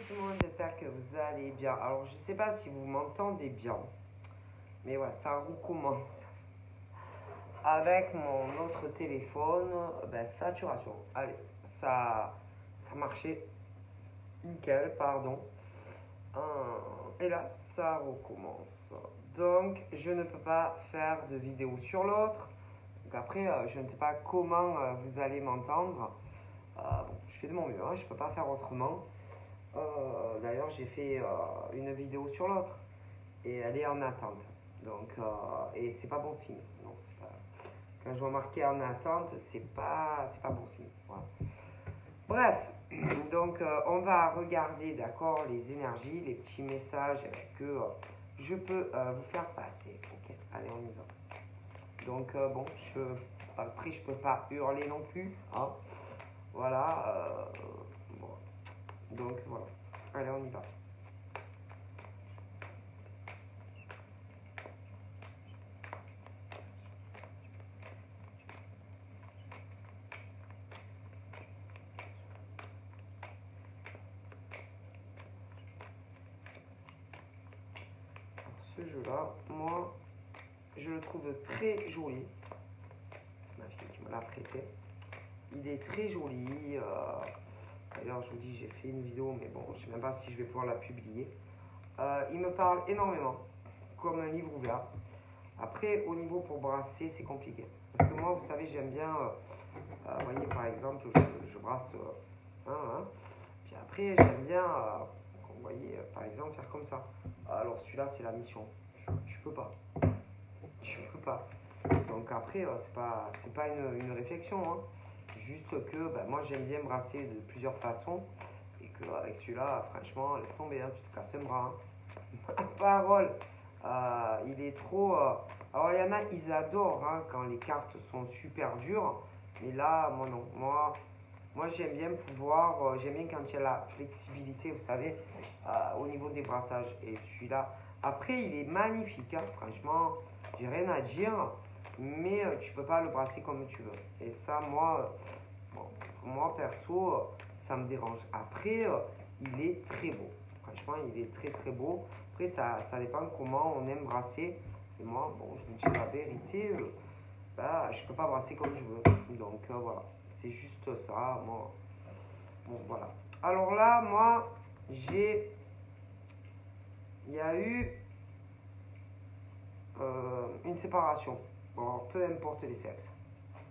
tout le monde, j'espère que vous allez bien. Alors je sais pas si vous m'entendez bien, mais ouais, ça recommence. Avec mon autre téléphone, saturation. Allez, ça marchait nickel, pardon. Et là, ça recommence. Donc je ne peux pas faire de vidéo sur l'autre. Donc après, je ne sais pas comment vous allez m'entendre. Bon, je fais de mon mieux, hein, je peux pas faire autrement. D'ailleurs, j'ai fait une vidéo sur l'autre et elle est en attente. Donc, et c'est pas bon signe. Non, c'est pas... Quand je vois marqué en attente, c'est pas bon signe. Voilà. Bref, donc on va regarder, d'accord, les énergies, les petits messages que je peux vous faire passer. Ok, allez, on y va. Donc bon, après je peux pas hurler non plus, hein. Voilà. Bon. Donc voilà. Allez, on y va. Ce jeu-là, moi, je le trouve très joli. Ma fille qui me l'a prêté. Il est très joli. D'ailleurs, je vous dis, j'ai fait une vidéo, mais bon, je ne sais même pas si je vais pouvoir la publier. Il me parle énormément, comme un livre ouvert. Après, au niveau pour brasser, c'est compliqué. Parce que moi, vous savez, j'aime bien, vous voyez, par exemple, je brasse un. Puis après, j'aime bien, vous voyez, par exemple, faire comme ça. Alors, celui-là, c'est la mission. Je peux pas. Je peux pas. Donc après, c'est pas une réflexion, hein. Juste que moi, j'aime bien brasser de plusieurs façons. Et qu'avec celui-là, franchement, laisse tomber, hein, tu te casses un bras. Hein. Parole. Il est trop. Alors, il y en a, ils adorent hein, quand les cartes sont super dures. Mais là, moi, non. Moi j'aime bien pouvoir. J'aime bien quand il y a la flexibilité, vous savez, au niveau des brassages. Et celui-là, après, il est magnifique. Hein, franchement, j'ai rien à dire. Mais tu peux pas le brasser comme tu veux. Et ça, moi perso, ça me dérange. Après, il est très beau. Franchement, il est très très beau. Après, ça dépend comment on aime brasser. Et moi, bon, je vous dis la vérité, je peux pas brasser comme je veux. Donc voilà, c'est juste ça. Moi, bon, voilà. Alors là, moi, il y a eu une séparation. Bon, peu importe les sexes.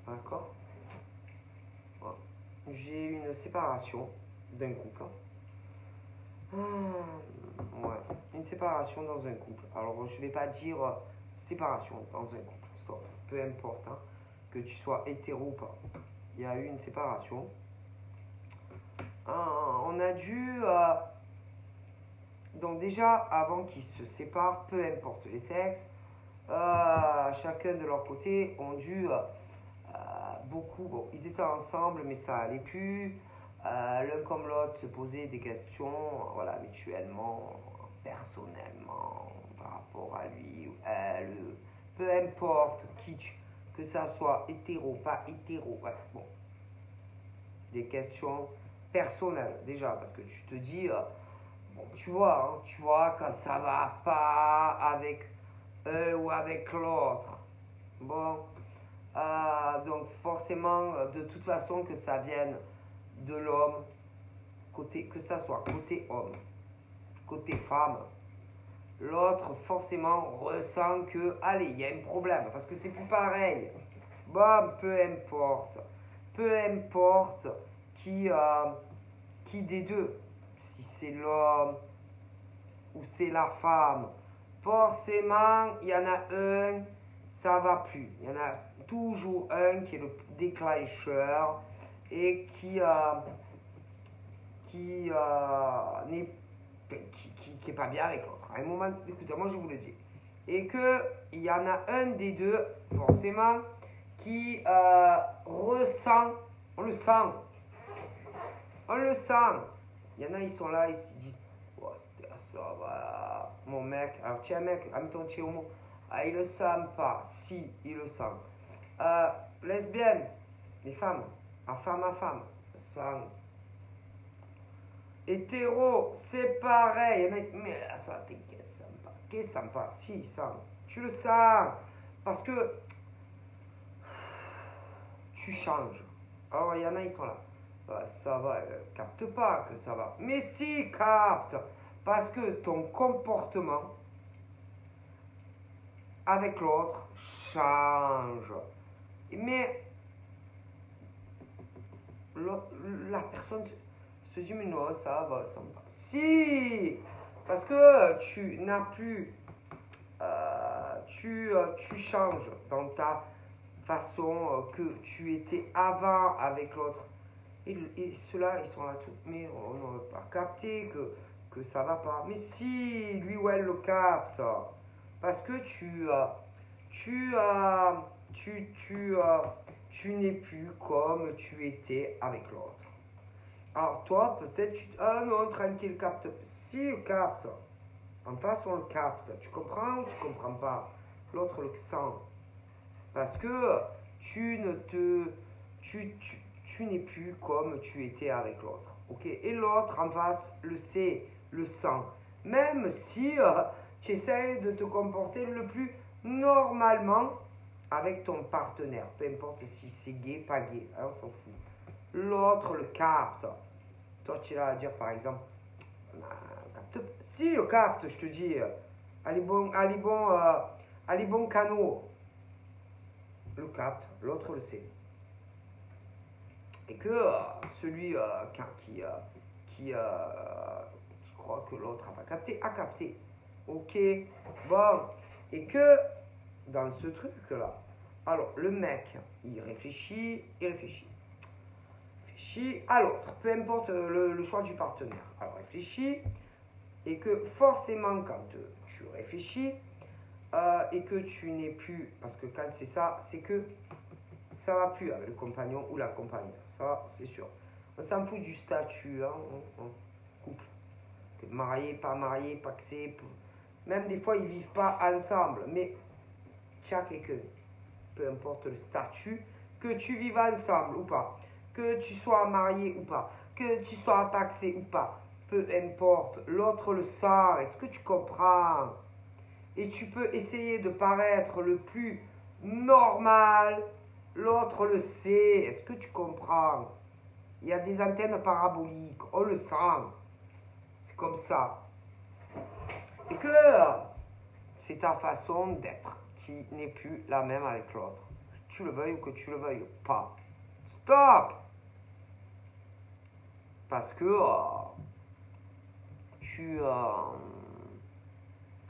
D'accord. Voilà. J'ai eu une séparation d'un couple. Ouais, une séparation dans un couple. Alors, je vais pas dire séparation dans un couple. Stop. Peu importe, hein, que tu sois hétéro ou pas. Il y a eu une séparation. On a dû. Donc, déjà, avant qu'ils se séparent, peu importe les sexes, chacun de leur côté ont dû beaucoup. Bon, ils étaient ensemble, mais ça allait plus. L'un comme l'autre se poser des questions, voilà, mutuellement, personnellement, par rapport à lui ou elle, peu importe que ça soit hétéro, pas hétéro, ouais, bon, des questions personnelles déjà, parce que tu te dis, bon, tu vois quand ça va pas avec un ou avec l'autre, bon, donc forcément, de toute façon que ça vienne de l'homme, que ça soit côté homme, côté femme, l'autre forcément ressent que, allez, il y a un problème, parce que c'est plus pareil. Bon, peu importe qui des deux, si c'est l'homme ou c'est la femme, forcément, il y en a un, ça va plus. Il y en a toujours un qui est le déclencheur et qui n'est qui est pas bien avec l'autre. À un moment, écoutez, moi je vous le dis. Et qu'il y en a un des deux, forcément, qui ressent, on le sent, on le sent. Il y en a, ils sont là, ils se disent, oh, ça va, mon mec, alors tiens mec, admettons tu es homo, il le sent pas, si, il le sent. Lesbienne, les femmes, à femme, sent. Hétéro, c'est pareil. Il y en a qui mais ça, t'inquiète, ça me passe. Qu'est-ce que ça me passe? Si, ça, tu le sens. Parce que tu changes. Alors, il y en a, ils sont là. Ça va, capte pas que ça va. Mais si, capte. Parce que ton comportement avec l'autre change. Mais la personne se dit, mais non, ça va, ça me va. Si, parce que tu n'as plus, tu changes dans ta façon que tu étais avant avec l'autre. Et ceux-là, ils sont là tout. Mais on n'a pas capté que ça va pas. Mais si, lui ou elle le capte. Parce que tu, euh, tu, tu, euh, tu n'es plus comme tu étais avec l'autre. Alors toi, peut-être, ah non, tranquille, capte. Si, il capte. En face, on le capte. Tu comprends ou tu comprends pas? L'autre le sent. Parce que tu ne te... Tu n'es plus comme tu étais avec l'autre. Ok? Et l'autre en face le sait, le sent. Même si tu essayes de te comporter le plus normalement avec ton partenaire. Peu importe si c'est gay, pas gay. On s'en fout. L'autre le capte. Toi, tu vas dire par exemple, si le capte, je te dis, allez bon canot. Le capte, l'autre le sait. Et que celui qui croit que l'autre n'a pas capté, a capté. Ok, bon. Et que dans ce truc-là, alors le mec, il réfléchit à l'autre, peu importe le choix du partenaire. Alors réfléchit, et que forcément quand tu réfléchis, et que tu n'es plus, parce que quand c'est ça, c'est que ça va plus avec le compagnon ou la compagne, ça c'est sûr. On s'en fout du statut, hein, couple, que marié, pas que c'est, même des fois ils vivent pas ensemble, mais tiens quelqu'un, peu importe le statut, que tu vives ensemble ou pas, que tu sois marié ou pas, que tu sois paxé ou pas, peu importe, l'autre le sait, est-ce que tu comprends? Et tu peux essayer de paraître le plus normal, l'autre le sait, est-ce que tu comprends? Il y a des antennes paraboliques, on le sent, c'est comme ça. Et que c'est ta façon d'être qui n'est plus la même avec l'autre. Que tu le veuilles ou que tu le veuilles pas. Stop! Parce que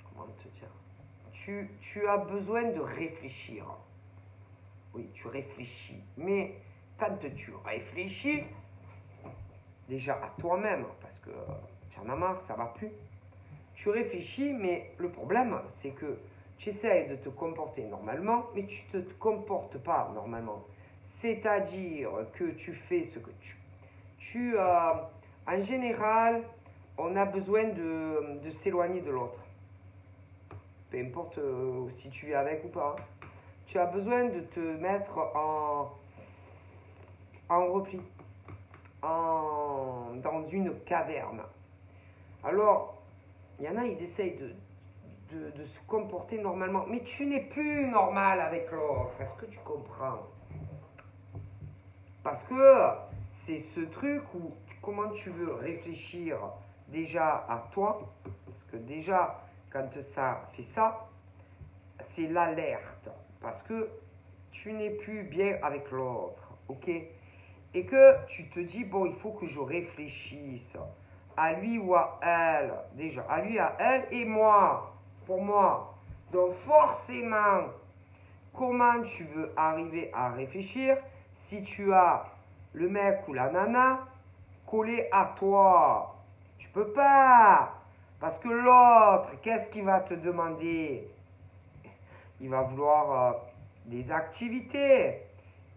comment te dire? Tu as besoin de réfléchir. Oui, tu réfléchis. Mais quand tu réfléchis, déjà à toi-même, parce que tu en as marre, ça va plus. Tu réfléchis, mais le problème, c'est que tu essaies de te comporter normalement, mais tu ne te comportes pas normalement. C'est-à-dire que tu fais ce que en général, on a besoin de s'éloigner de l'autre. Peu importe si tu es avec ou pas. Tu as besoin de te mettre en repli, dans une caverne. Alors, il y en a, ils essayent de se comporter normalement. Mais tu n'es plus normal avec l'autre. Est-ce que tu comprends? Parce que c'est ce truc où comment tu veux réfléchir déjà à toi. Parce que déjà, quand ça fait ça, c'est l'alerte. Parce que tu n'es plus bien avec l'autre. Ok? Et que tu te dis, bon, il faut que je réfléchisse à lui ou à elle. Déjà, à lui, à elle et moi. Pour moi. Donc forcément, comment tu veux arriver à réfléchir si tu as le mec ou la nana collé à toi? Tu peux pas. Parce que l'autre, qu'est-ce qu'il va te demander? Il va vouloir des activités.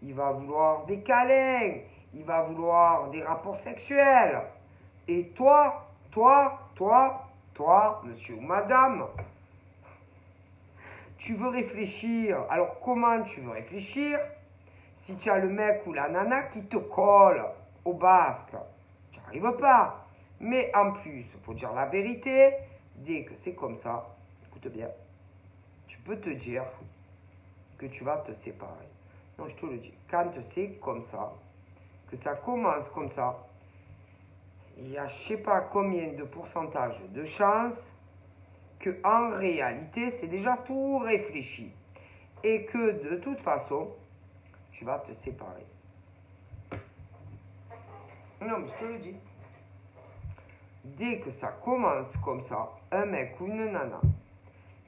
Il va vouloir des câlins. Il va vouloir des rapports sexuels. Et toi, monsieur ou madame, tu veux réfléchir. Alors comment tu veux réfléchir si tu as le mec ou la nana qui te colle au basque? Tu n'arrives pas. Mais en plus, il faut dire la vérité, dès que c'est comme ça, écoute bien, tu peux te dire que tu vas te séparer. Non, je te le dis, quand c'est comme ça, que ça commence comme ça, il y a je sais pas combien de pourcentage de chances que en réalité, c'est déjà tout réfléchi. Et que de toute façon, tu vas te séparer. Non, mais je te le dis. Dès que ça commence comme ça, un mec ou une nana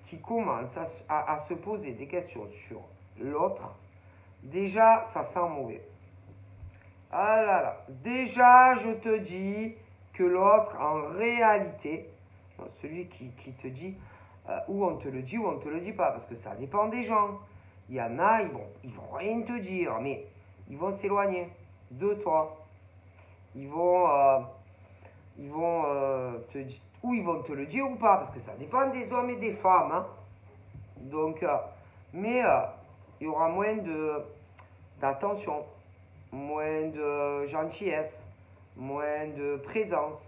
qui commence à se poser des questions sur l'autre, déjà, ça sent mauvais. Ah là là, déjà, je te dis que l'autre, en réalité, celui qui te dit, ou on te le dit ou on te le dit pas, parce que ça dépend des gens. Il y en a, ils vont rien te dire, mais ils vont s'éloigner de toi. Ils vont te dire, ou ils vont te le dire ou pas, parce que ça dépend des hommes et des femmes. Hein. Donc, mais il y aura moins d'attention, moins de gentillesse, moins de présence,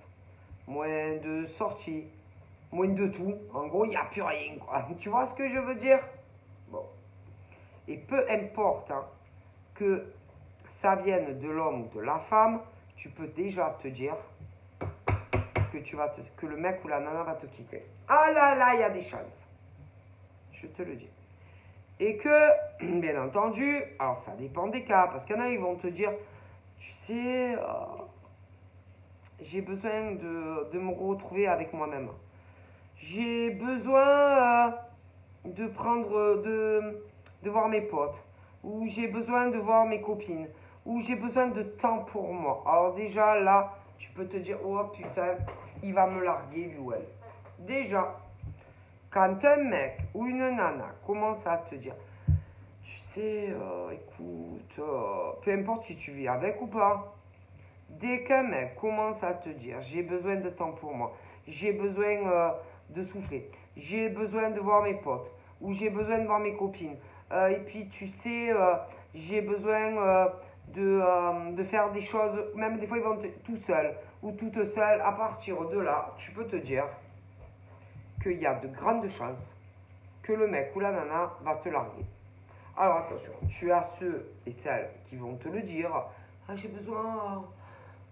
moins de sortie, moins de tout. En gros, il n'y a plus rien, quoi. Tu vois ce que je veux dire? Bon. Et peu importe hein, que ça vienne de l'homme ou de la femme, tu peux déjà te dire que le mec ou la nana va te quitter. Ah là là, il y a des chances. Je te le dis. Et que, bien entendu, alors ça dépend des cas, parce qu'il y en a, ils vont te dire, tu sais, j'ai besoin de me retrouver avec moi-même. J'ai besoin de voir mes potes, ou j'ai besoin de voir mes copines, ou j'ai besoin de temps pour moi. Alors déjà, là, tu peux te dire, oh putain, il va me larguer, lui ou elle. Déjà, quand un mec ou une nana commence à te dire, tu sais, écoute, peu importe si tu vis avec ou pas, dès qu'un mec commence à te dire, j'ai besoin de temps pour moi, j'ai besoin de souffler, j'ai besoin de voir mes potes, ou j'ai besoin de voir mes copines, et puis tu sais, j'ai besoin de faire des choses, même des fois ils vont tout seul ou toute seule, à partir de là, tu peux te dire qu'il y a de grandes chances que le mec ou la nana va te larguer. Alors attention, tu as ceux et celles qui vont te le dire, ah, j'ai besoin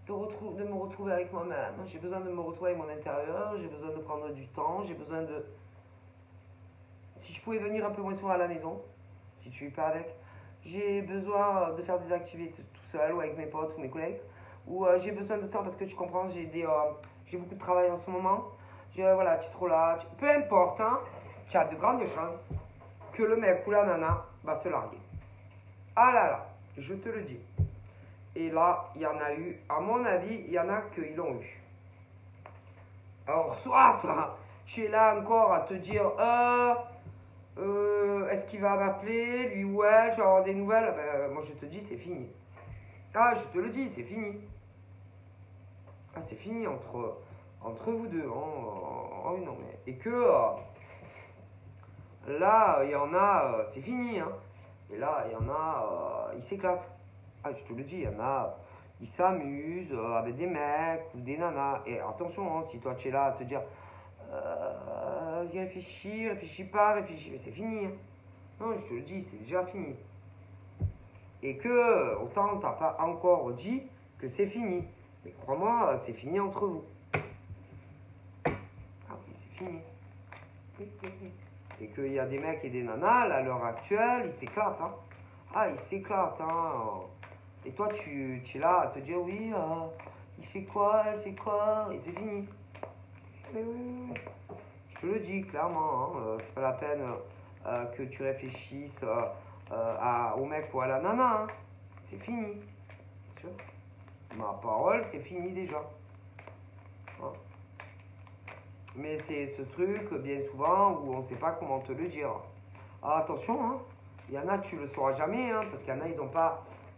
de me retrouver avec moi-même, j'ai besoin de me retrouver avec mon intérieur, j'ai besoin de prendre du temps, j'ai besoin de... Si je pouvais venir un peu moins souvent à la maison, si tu es pas avec, j'ai besoin de faire des activités tout seul ou avec mes potes ou mes collègues, ou j'ai besoin de temps parce que tu comprends, j'ai beaucoup de travail en ce moment, voilà, tu es trop là, peu importe, hein, tu as de grandes chances que le mec ou la nana va te larguer. Ah là là, je te le dis. Et là, il y en a eu, à mon avis, il y en a qui l'ont eu. Alors, soit tu es là encore à te dire, est-ce qu'il va m'appeler, lui ou elle, je vais avoir des nouvelles. Ben, moi, je te dis, c'est fini. Ah, je te le dis, c'est fini. Ah, c'est fini entre vous deux. Oh, non, mais... Et que là, il y en a, c'est fini. Hein. Et là, il y en a, ils s'éclatent. Ah, je te le dis, il y en a, ils s'amusent avec des mecs ou des nanas. Et attention, hein, si toi tu es là à te dire, réfléchis pas, réfléchis, c'est fini. Hein. Non, je te le dis, c'est déjà fini. Et que, autant t'as pas encore dit que c'est fini. Mais crois-moi, c'est fini entre vous. Ah oui, c'est fini. Et qu'il y a des mecs et des nanas, là, à l'heure actuelle, ils s'éclatent. Hein. Ah, ils s'éclatent. Hein. Et toi, tu es là à te dire, oui, il fait quoi, elle fait quoi, et c'est fini. Mais oui, je te le dis clairement, hein, c'est pas la peine que tu réfléchisses au mec ou à la nana. Hein. C'est fini. Tu vois, ma parole, c'est fini déjà. Hein. Mais c'est ce truc, bien souvent, où on ne sait pas comment te le dire. Ah, attention, hein, il y en a, tu le sauras jamais, hein, parce qu'il y en a,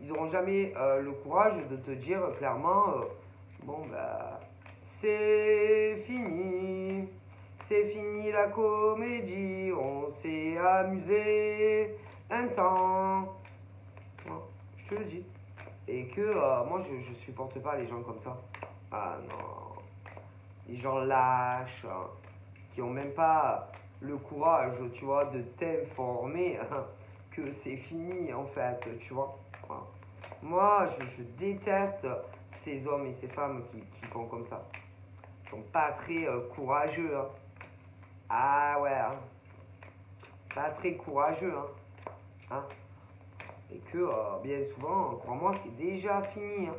ils n'auront jamais le courage de te dire clairement, bon, bah, c'est fini la comédie, on s'est amusé un temps. Hein, je te le dis. Et que moi, je supporte pas les gens comme ça. Ah non. des gens lâches, qui ont même pas le courage, tu vois, de t'informer que c'est fini, en fait, tu vois. Voilà. Moi, je déteste ces hommes et ces femmes qui font comme ça. Ils sont pas très courageux, hein. Ah ouais, hein. Pas très courageux, hein. Hein. Et que bien souvent, crois-moi, c'est déjà fini, hein.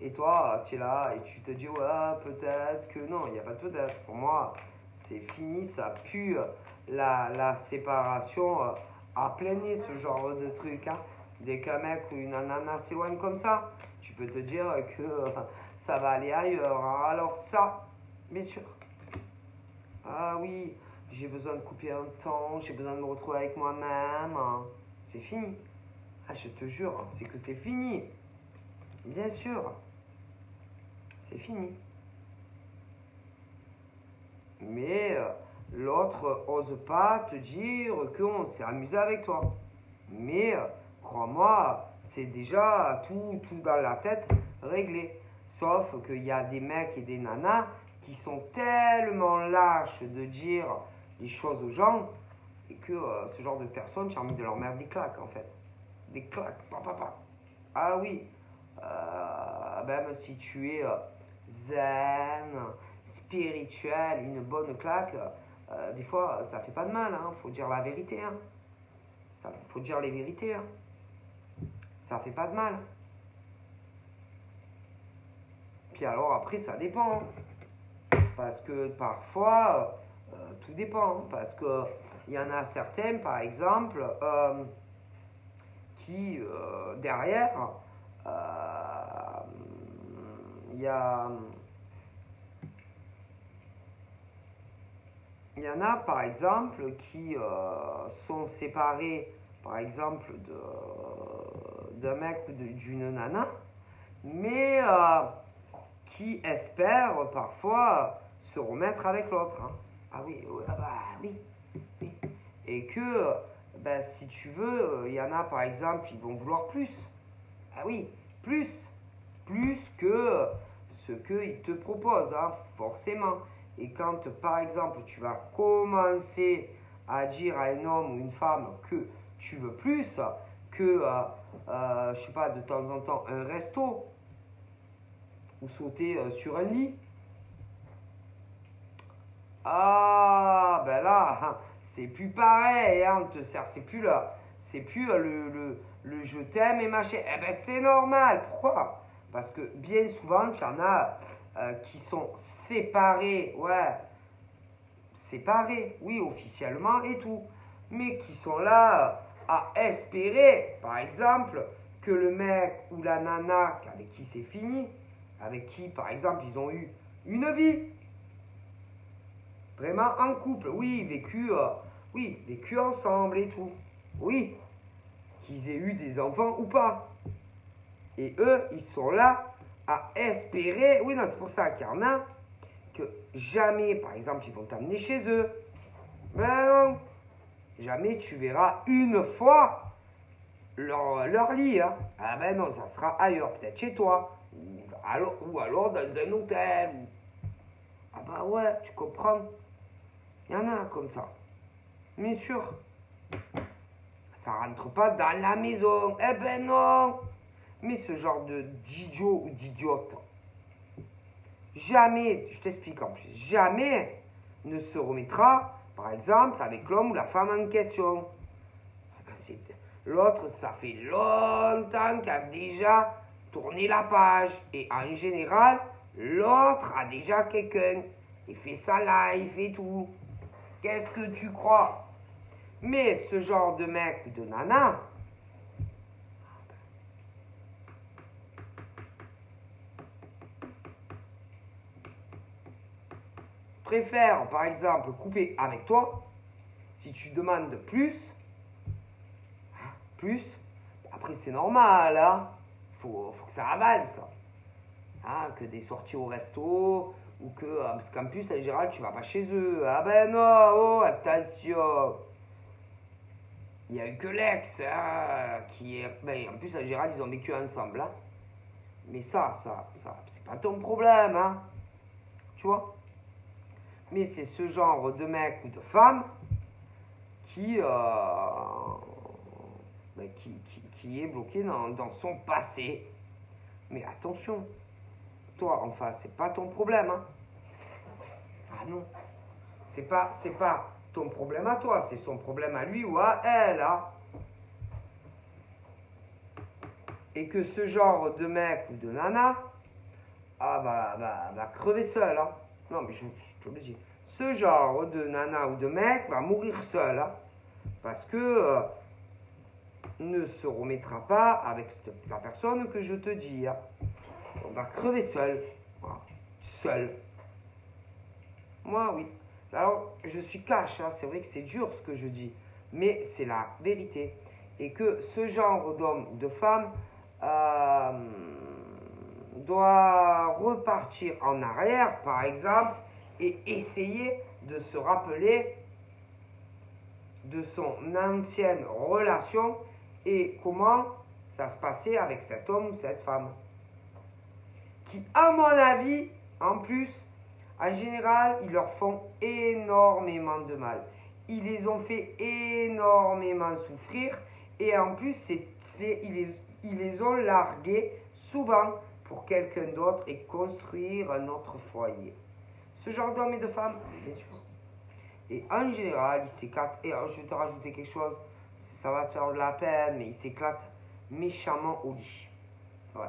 Et toi, tu es là et tu te dis, ouais, peut-être que non, il n'y a pas de peut-être. Pour moi, c'est fini, ça pue la séparation à plein nez, ce genre de truc, hein. Dès qu'un mec ou une nana s'éloigne comme ça, tu peux te dire que ça va aller ailleurs, hein. Alors ça, bien sûr. Ah oui, j'ai besoin de couper un temps, j'ai besoin de me retrouver avec moi-même, hein. C'est fini. Ah, je te jure, c'est que c'est fini. Bien sûr, c'est fini. Mais l'autre ose pas te dire qu'on s'est amusé avec toi. Mais crois-moi, c'est déjà tout dans la tête réglé. Sauf qu'il y a des mecs et des nanas qui sont tellement lâches de dire les choses aux gens et que ce genre de personnes, j'ai envie de leur mettre des claques en fait. Des claques, papa. Ah oui, même si tu es zen, spirituel, une bonne claque, des fois ça fait pas de mal, hein, faut dire la vérité, hein. Faut dire les vérités, hein. Ça fait pas de mal. Puis alors après ça dépend, hein. Parce que parfois tout dépend, hein. Parce que il y en a certains par exemple qui derrière il y a il y en a par exemple qui sont séparés par exemple d'un mec ou d'une nana, mais qui espèrent parfois se remettre avec l'autre, hein. Ah oui, ah bah oui, oui. Et que ben, si tu veux, il y en a par exemple qui vont vouloir plus. Ah oui, plus que ce qu'ils te proposent, hein, forcément. Et quand par exemple tu vas commencer à dire à un homme ou une femme que tu veux plus, que je sais pas, de temps en temps un resto ou sauter sur un lit, ah ben là c'est plus pareil, hein, on te sert, c'est plus le je t'aime et machin. Eh ben c'est normal, pourquoi? Parce que bien souvent tu en as qui sont séparés, ouais, séparés, oui, officiellement et tout, mais qui sont là à espérer, par exemple, que le mec ou la nana avec qui c'est fini, avec qui, par exemple, ils ont eu une vie, vraiment en couple, oui, vécu ensemble et tout, oui, qu'ils aient eu des enfants ou pas. Et eux, ils sont là à espérer, oui, non, c'est pour ça qu'il y en a que jamais, par exemple, ils vont t'amener chez eux. Mais non, jamais tu verras une fois leur lit, hein. Ah ben non, ça sera ailleurs, peut-être chez toi, ou alors dans un hôtel. Ah bah ouais, tu comprends. Il y en a comme ça. Bien sûr. Ça rentre pas dans la maison. Eh ben non. Mais ce genre d'idiot ou d'idiote, jamais, je t'explique en plus, jamais ne se remettra, par exemple, avec l'homme ou la femme en question. L'autre, ça fait longtemps qu'il a déjà tourné la page. Et en général, l'autre a déjà quelqu'un. Il fait sa life et tout. Qu'est-ce que tu crois? Mais ce genre de mec ou de nana, préfère, par exemple, couper avec toi si tu demandes plus. Après, c'est normal, hein. Faut que ça avance. Hein, que des sorties au resto, ou que. Parce qu'en plus, en général, tu vas pas chez eux. Ah ben non, oh, attention. Il n'y a eu que l'ex, hein, qui est. Ben, en plus, en général, ils ont vécu ensemble, hein. Mais ça, c'est pas ton problème, hein. Tu vois? Mais c'est ce genre de mec ou de femme qui, qui est bloqué dans son passé. Mais attention, toi en face, c'est pas ton problème. Hein. Ah non, c'est pas ton problème à toi, c'est son problème à lui ou à elle. Hein. Et que ce genre de mec ou de nana, va crever seul. Hein. Non, mais je suis obligé. Ce genre de nana ou de mec va mourir seul. Hein, parce que ne se remettra pas avec la personne que je te dis. Hein. On va crever seul. Voilà. Seul. Moi, oui. Alors, je suis cash. Hein. C'est vrai que c'est dur ce que je dis. Mais c'est la vérité. Et que ce genre d'homme, de femme, doit repartir en arrière, par exemple, et essayer de se rappeler de son ancienne relation et comment ça se passait avec cet homme ou cette femme. Qui, à mon avis, en plus, en général, ils leur font énormément de mal. Ils les ont fait énormément souffrir et en plus, ils les ont largués souvent pour quelqu'un d'autre et construire un autre foyer. Ce genre d'hommes et de femmes, bien sûr. Et en général, ils s'éclatent. Et alors, je vais te rajouter quelque chose, ça va te faire de la peine, mais ils s'éclatent méchamment au lit. Ouais.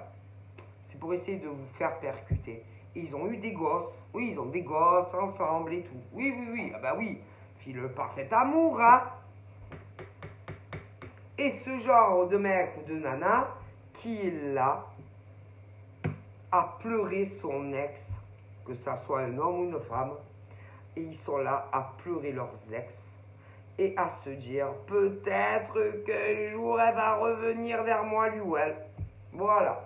C'est pour essayer de vous faire percuter. Et ils ont eu des gosses. Oui, ils ont des gosses ensemble et tout. Oui. Ah bah oui. Puis le parfait amour, hein. Et ce genre de mec ou de nana qui est là à pleurer son ex, que ça soit un homme ou une femme, et ils sont là à pleurer leurs ex et à se dire peut-être qu'un jour elle va revenir vers moi, lui ou elle. Voilà,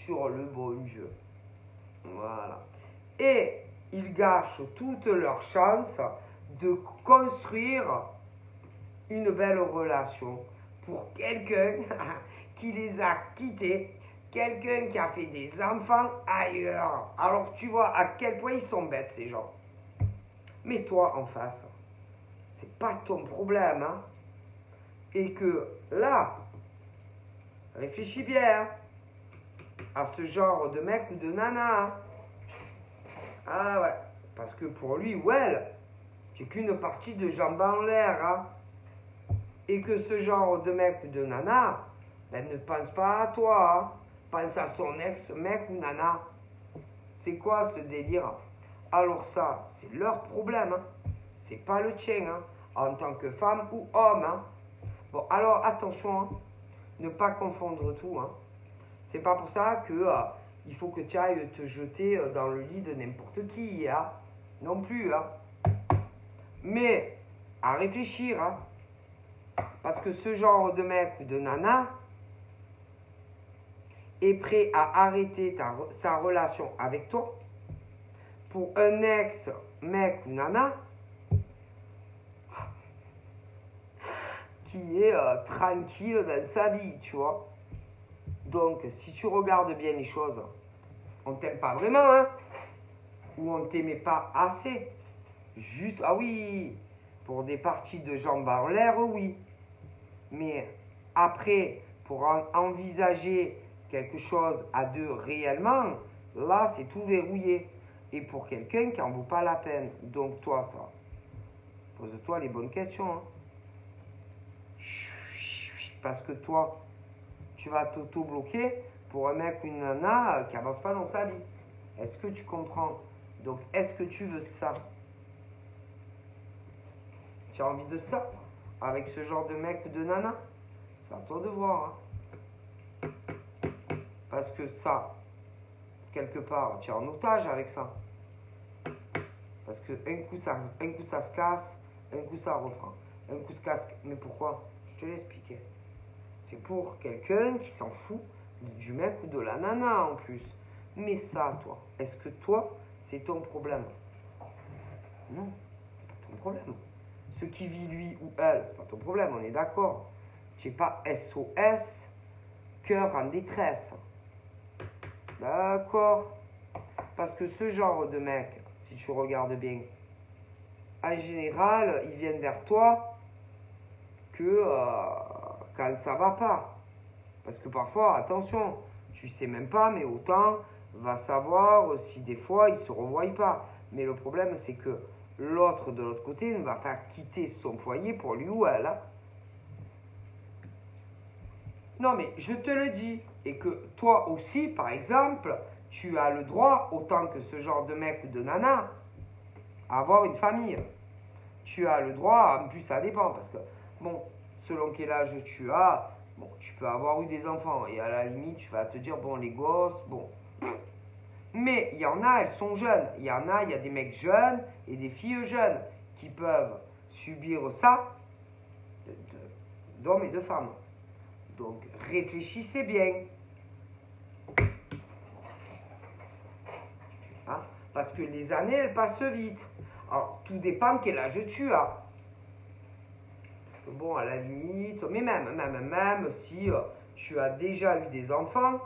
sur le bon jeu. Voilà. Et ils gâchent toutes leurs chances de construire une belle relation pour quelqu'un qui les a quittés, quelqu'un qui a fait des enfants ailleurs. Alors tu vois à quel point ils sont bêtes ces gens. Mais toi en face, c'est pas ton problème. Hein. Et que là, réfléchis bien hein, à ce genre de mec ou de nana. Hein. Ah ouais, parce que pour lui ou elle, c'est qu'une partie de jambes en l'air. Hein. Et que ce genre de mec ou de nana, ben, ne pense pas à toi. Hein. Pense à son ex, mec ou nana. C'est quoi ce délire? Alors ça, c'est leur problème. Hein. C'est pas le tien. Hein. En tant que femme ou homme. Hein. Bon, alors attention. Hein. Ne pas confondre tout. Hein. C'est pas pour ça que il faut que tu ailles te jeter dans le lit de n'importe qui. Hein. Non plus. Hein. Mais, à réfléchir. Hein. Parce que ce genre de mec ou de nana est prêt à arrêter sa relation avec toi pour un ex-mec ou nana qui est tranquille dans sa vie, tu vois. Donc, si tu regardes bien les choses, on t'aime pas vraiment, hein, ou on t'aimait pas assez. Juste, ah oui, pour des parties de jambes en l'air, oui. Mais après, pour envisager quelque chose à deux réellement, là, c'est tout verrouillé. Et pour quelqu'un qui n'en vaut pas la peine. Donc, toi, ça, pose-toi les bonnes questions. Hein. Parce que toi, tu vas t'auto-bloquer pour un mec ou une nana qui n'avance pas dans sa vie. Est-ce que tu comprends? Donc, est-ce que tu veux ça? Tu as envie de ça? Avec ce genre de mec ou de nana? C'est à toi de voir. Hein. Parce que ça, quelque part, tu es en otage avec ça. Parce que un coup ça se casse, un coup ça reprend. Un coup ça se casse. Mais pourquoi? Je te l'ai expliqué. C'est pour quelqu'un qui s'en fout du mec ou de la nana en plus. Mais ça, toi, est-ce que toi, c'est ton problème? Non, c'est pas ton problème. Ce qui vit lui ou elle, c'est pas ton problème, on est d'accord. Tu n'es pas SOS, cœur en détresse. D'accord. Parce que ce genre de mec, si tu regardes bien, en général, ils viennent vers toi que quand ça va pas. Parce que parfois, attention, tu sais même pas, mais autant va savoir si des fois ils se revoient pas. Mais le problème, c'est que l'autre de l'autre côté ne va pas quitter son foyer pour lui ou elle. Hein. Non, mais je te le dis. Et que toi aussi, par exemple, tu as le droit, autant que ce genre de mec ou de nana, à avoir une famille. Tu as le droit, en plus ça dépend, parce que, bon, selon quel âge tu as, bon, tu peux avoir eu des enfants, et à la limite, tu vas te dire, bon, les gosses, bon. Mais il y en a, elles sont jeunes. Il y a des mecs jeunes et des filles jeunes qui peuvent subir ça d'hommes et de femmes. Donc, réfléchissez bien. Hein? Parce que les années, elles passent vite. Alors, tout dépend quel âge tu as. Parce que bon, à la limite, mais même si tu as déjà eu des enfants,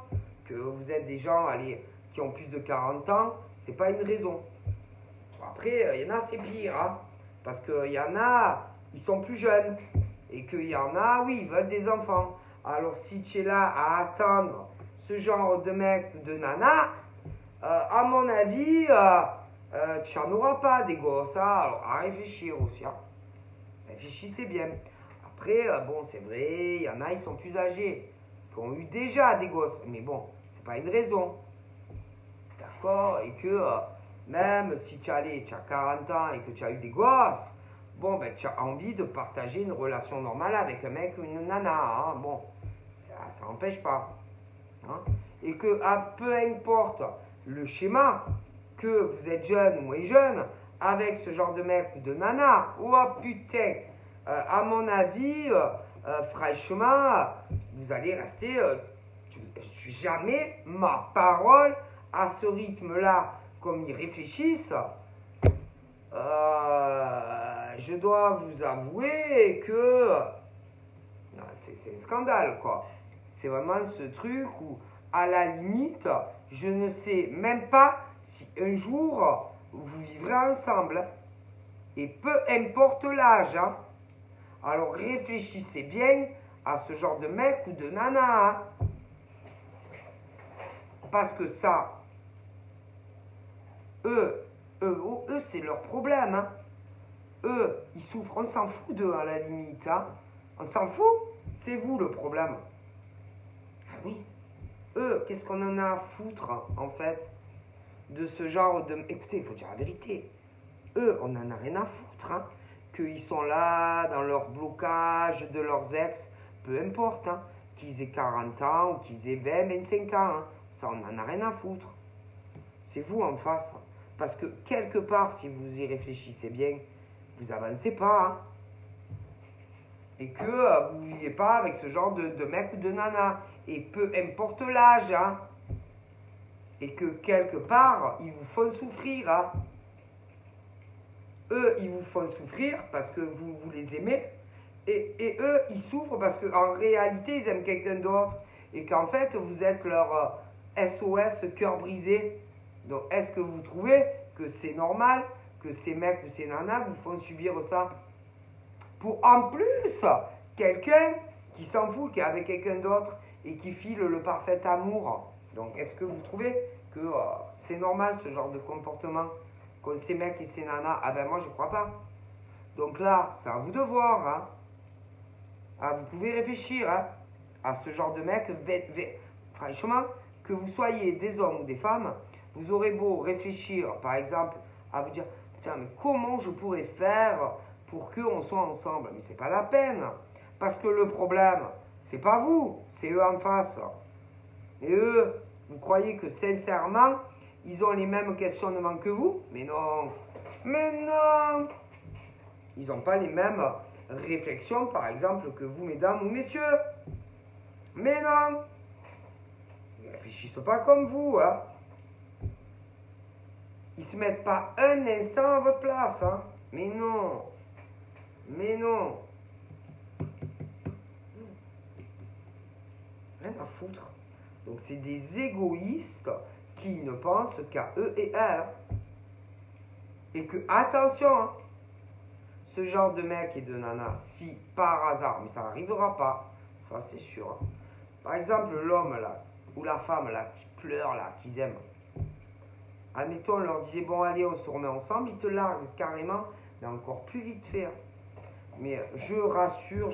que vous êtes des gens qui ont plus de 40 ans, c'est pas une raison. Après, il y en a, c'est pire. Hein? Parce qu'il y en a, ils sont plus jeunes. Et qu'il y en a, oui, ils veulent des enfants. Alors, si tu es là à attendre ce genre de mec ou de nana, à mon avis, tu n'en auras pas des gosses. Hein? Alors, à réfléchir aussi. Hein? Réfléchissez bien. Après, bon, c'est vrai, il y en a, ils sont plus âgés, qui ont eu déjà des gosses. Mais bon, c'est pas une raison. D'accord? Et que même si tu as 40 ans et que tu as eu des gosses, bon, ben, tu as envie de partager une relation normale avec un mec ou une nana. Hein? Bon, ça n'empêche pas. Hein? Et que peu importe le schéma, que vous êtes jeune ou moins jeune, avec ce genre de mec ou de nana, oh putain, à mon avis, franchement, vous allez rester, jamais ma parole à ce rythme-là, comme ils réfléchissent, je dois vous avouer que c'est un scandale, quoi. C'est vraiment ce truc où, à la limite, je ne sais même pas si un jour vous vivrez ensemble. Et peu importe l'âge. Hein. Alors réfléchissez bien à ce genre de mec ou de nana. Hein. Parce que ça, eux c'est leur problème. Hein. Eux, ils souffrent, on s'en fout d'eux à la limite. Hein. On s'en fout, c'est vous le problème. Ah oui. Eux, qu'est-ce qu'on en a à foutre, en fait, de ce genre de... Écoutez, il faut dire la vérité. Eux, on n'en a rien à foutre. Hein. Qu'ils sont là, dans leur blocage de leurs ex, peu importe. Hein. Qu'ils aient 40 ans ou qu'ils aient 20, 25 ans. Hein. Ça, on n'en a rien à foutre. C'est vous en face. Parce que quelque part, si vous y réfléchissez bien, vous avancez pas. Hein. Et que vous ne vivez pas avec ce genre de mec ou de nana. Et peu importe l'âge. Hein. Et que quelque part, ils vous font souffrir. Hein. Eux, ils vous font souffrir parce que vous les aimez. Et eux, ils souffrent parce qu'en réalité, ils aiment quelqu'un d'autre. Et qu'en fait, vous êtes leur SOS cœur brisé. Donc, est-ce que vous trouvez que c'est normal que ces mecs ou ces nanas vous font subir ça? Pour en plus, quelqu'un qui s'en fout, qui est avec quelqu'un d'autre et qui file le parfait amour. Donc, est-ce que vous trouvez que c'est normal ce genre de comportement comme ces mecs et ces nanas? Ah ben moi, je crois pas. Donc là, c'est à vous de voir. Hein. Ah, vous pouvez réfléchir hein, à ce genre de mec. Franchement, que vous soyez des hommes ou des femmes, vous aurez beau réfléchir, par exemple, à vous dire, putain, mais comment je pourrais faire pour qu'on soit ensemble? Mais c'est pas la peine. Parce que le problème, c'est pas vous, c'est eux en face. Et eux, vous croyez que sincèrement, ils ont les mêmes questionnements que vous? Mais non. Mais non. Ils n'ont pas les mêmes réflexions, par exemple, que vous, mesdames ou messieurs. Mais non. Ils ne réfléchissent pas comme vous. Hein. Ils ne se mettent pas un instant à votre place. Hein. Mais non. Mais non. Rien à foutre. Donc c'est des égoïstes qui ne pensent qu'à eux et elles. Et que, attention, hein, ce genre de mec et de nana, si par hasard, mais ça n'arrivera pas, ça c'est sûr. Hein. Par exemple, l'homme là, ou la femme là, qui pleure là, qu'ils aiment. Admettons, on leur disait, bon allez, on se remet ensemble, ils te larguent carrément, mais encore plus vite fait. Hein. Mais je vous rassure,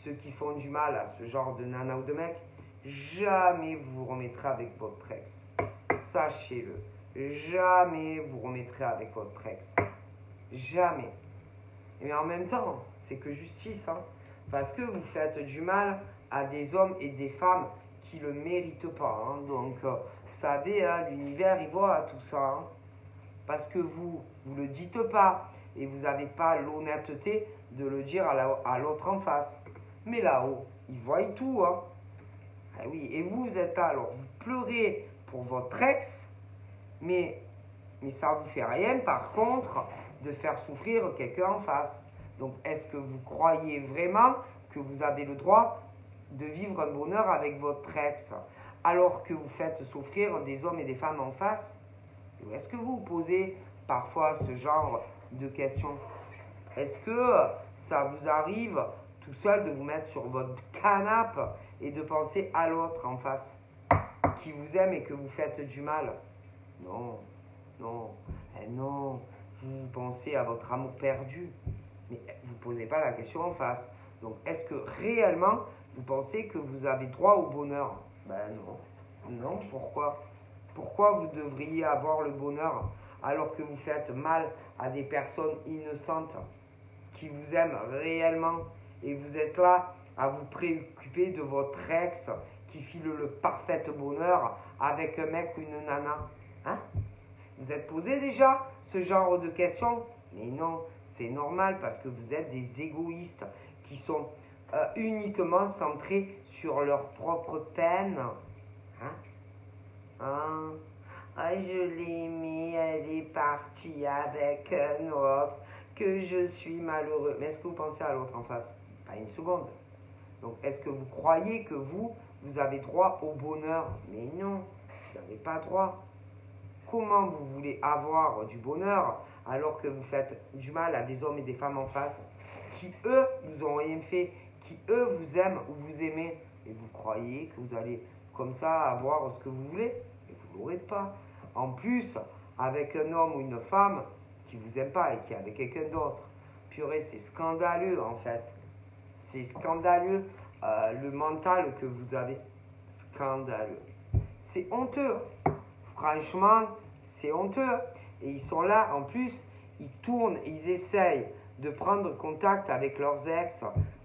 ceux qui font du mal à ce genre de nana ou de mec, jamais vous vous remettrez avec votre ex. Sachez-le. Jamais vous remettrez avec votre ex. Jamais. Mais en même temps, c'est que justice. Hein, parce que vous faites du mal à des hommes et des femmes qui ne le méritent pas. Hein, donc, vous savez, hein, l'univers, il voit tout ça. Hein, parce que vous ne le dites pas. Et vous n'avez pas l'honnêteté de le dire à l'autre en face. Mais là-haut, ils voient tout. Hein. Ah oui, et vous êtes là, alors vous pleurez pour votre ex, mais ça ne vous fait rien, par contre, de faire souffrir quelqu'un en face. Donc, est-ce que vous croyez vraiment que vous avez le droit de vivre un bonheur avec votre ex, alors que vous faites souffrir des hommes et des femmes en face? Est-ce que vous vous posez parfois ce genre de questions? Est-ce que ça vous arrive tout seul de vous mettre sur votre canapé et de penser à l'autre en face, qui vous aime et que vous faites du mal? Non, non, non, vous pensez à votre amour perdu, mais vous ne posez pas la question en face. Donc, est-ce que réellement, vous pensez que vous avez droit au bonheur? Ben non, non, pourquoi? Pourquoi vous devriez avoir le bonheur alors que vous faites mal à des personnes innocentes qui vous aiment réellement et vous êtes là à vous préoccuper de votre ex qui file le parfait bonheur avec un mec ou une nana? Hein? Vous êtes posé déjà ce genre de questions? Mais non, c'est normal parce que vous êtes des égoïstes qui sont uniquement centrés sur leur propre peine. Hein? Hein? Ah, je l'ai aimée, elle est partie avec un autre, que je suis malheureux. Mais est-ce que vous pensez à l'autre en face? Pas une seconde. Donc, est-ce que vous croyez que vous avez droit au bonheur? Mais non, vous n'avez pas droit. Comment vous voulez avoir du bonheur alors que vous faites du mal à des hommes et des femmes en face qui, eux, vous ont rien fait, qui, eux, vous aiment ou vous aimez, et vous croyez que vous allez comme ça avoir ce que vous voulez? Et vous ne l'aurez pas. En plus, avec un homme ou une femme qui ne vous aime pas et qui est avec quelqu'un d'autre. Purée, c'est scandaleux en fait. C'est scandaleux le mental que vous avez. Scandaleux. C'est honteux. Franchement, c'est honteux. Et ils sont là, en plus, ils tournent, ils essayent de prendre contact avec leurs ex.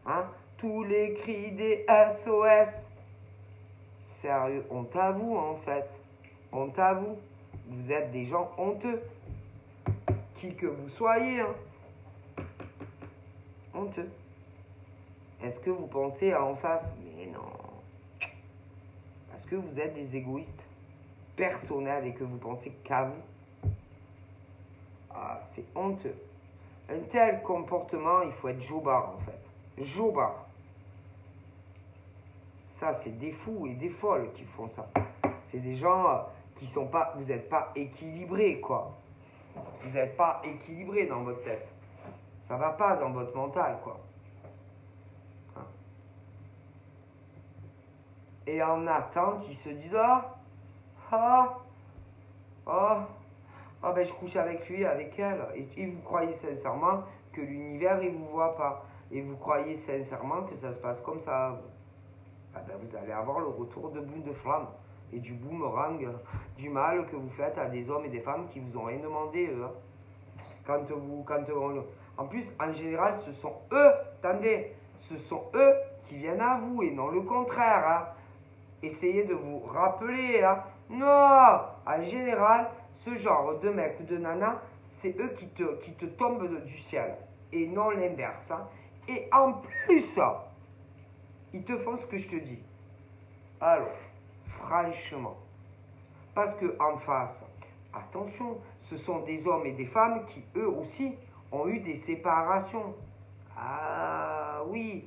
Hein, tous les cris des SOS. Sérieux, honte à vous en fait. Honte à vous. Vous êtes des gens honteux. Qui que vous soyez. Hein. Honteux. Est-ce que vous pensez à en face? Mais non. Parce que vous êtes des égoïstes personnels et que vous pensez qu'à vous. Ah, c'est honteux. Un tel comportement, il faut être jobard en fait. Jobard. Ça, c'est des fous et des folles qui font ça. C'est des gens qui sont pas... Vous n'êtes pas équilibrés, quoi. Vous n'êtes pas équilibré dans votre tête. Ça va pas dans votre mental, quoi. Hein? Et en attente, ils se disent, ben je couche avec lui, avec elle. Et vous croyez sincèrement que l'univers, il vous voit pas. Et vous croyez sincèrement que ça se passe comme ça. Ah ben vous allez avoir le retour de boule de flamme et du boomerang du mal que vous faites à des hommes et des femmes qui vous ont rien demandé, eux. En plus, en général, ce sont eux, attendez, ce sont eux qui viennent à vous et non le contraire. Hein. Essayez de vous rappeler. Hein. Non, en général, ce genre de mec ou de nana, c'est eux qui te tombent du ciel et non l'inverse. Hein. Et en plus, ils te font ce que je te dis. Alors, franchement, parce que en face, attention, ce sont des hommes et des femmes qui, eux aussi, ont eu des séparations. Ah oui.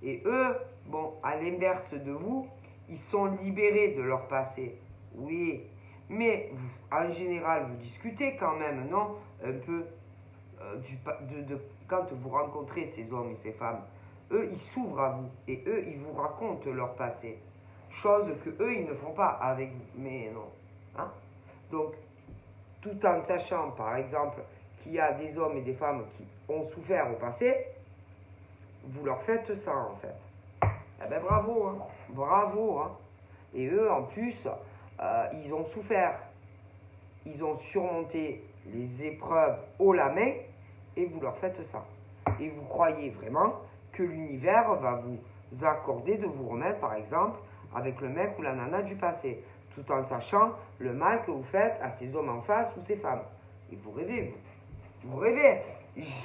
Et eux, bon, à l'inverse de vous, ils sont libérés de leur passé. Oui. Mais, en général, vous discutez quand même, non? Un peu quand vous rencontrez ces hommes et ces femmes, eux, ils s'ouvrent à vous et eux, ils vous racontent leur passé. Chose que eux, ils ne font pas avec vous. Mais non. Hein? Donc, tout en sachant, par exemple, qu'il y a des hommes et des femmes qui ont souffert au passé, vous leur faites ça, en fait. Eh ben bravo, hein. Bravo. Hein. Et eux, en plus, ils ont souffert. Ils ont surmonté les épreuves haut la main et vous leur faites ça. Et vous croyez vraiment que l'univers va vous accorder de vous remettre, par exemple, avec le mec ou la nana du passé, tout en sachant le mal que vous faites à ces hommes en face ou ces femmes. Et vous rêvez, vous. Vous rêvez.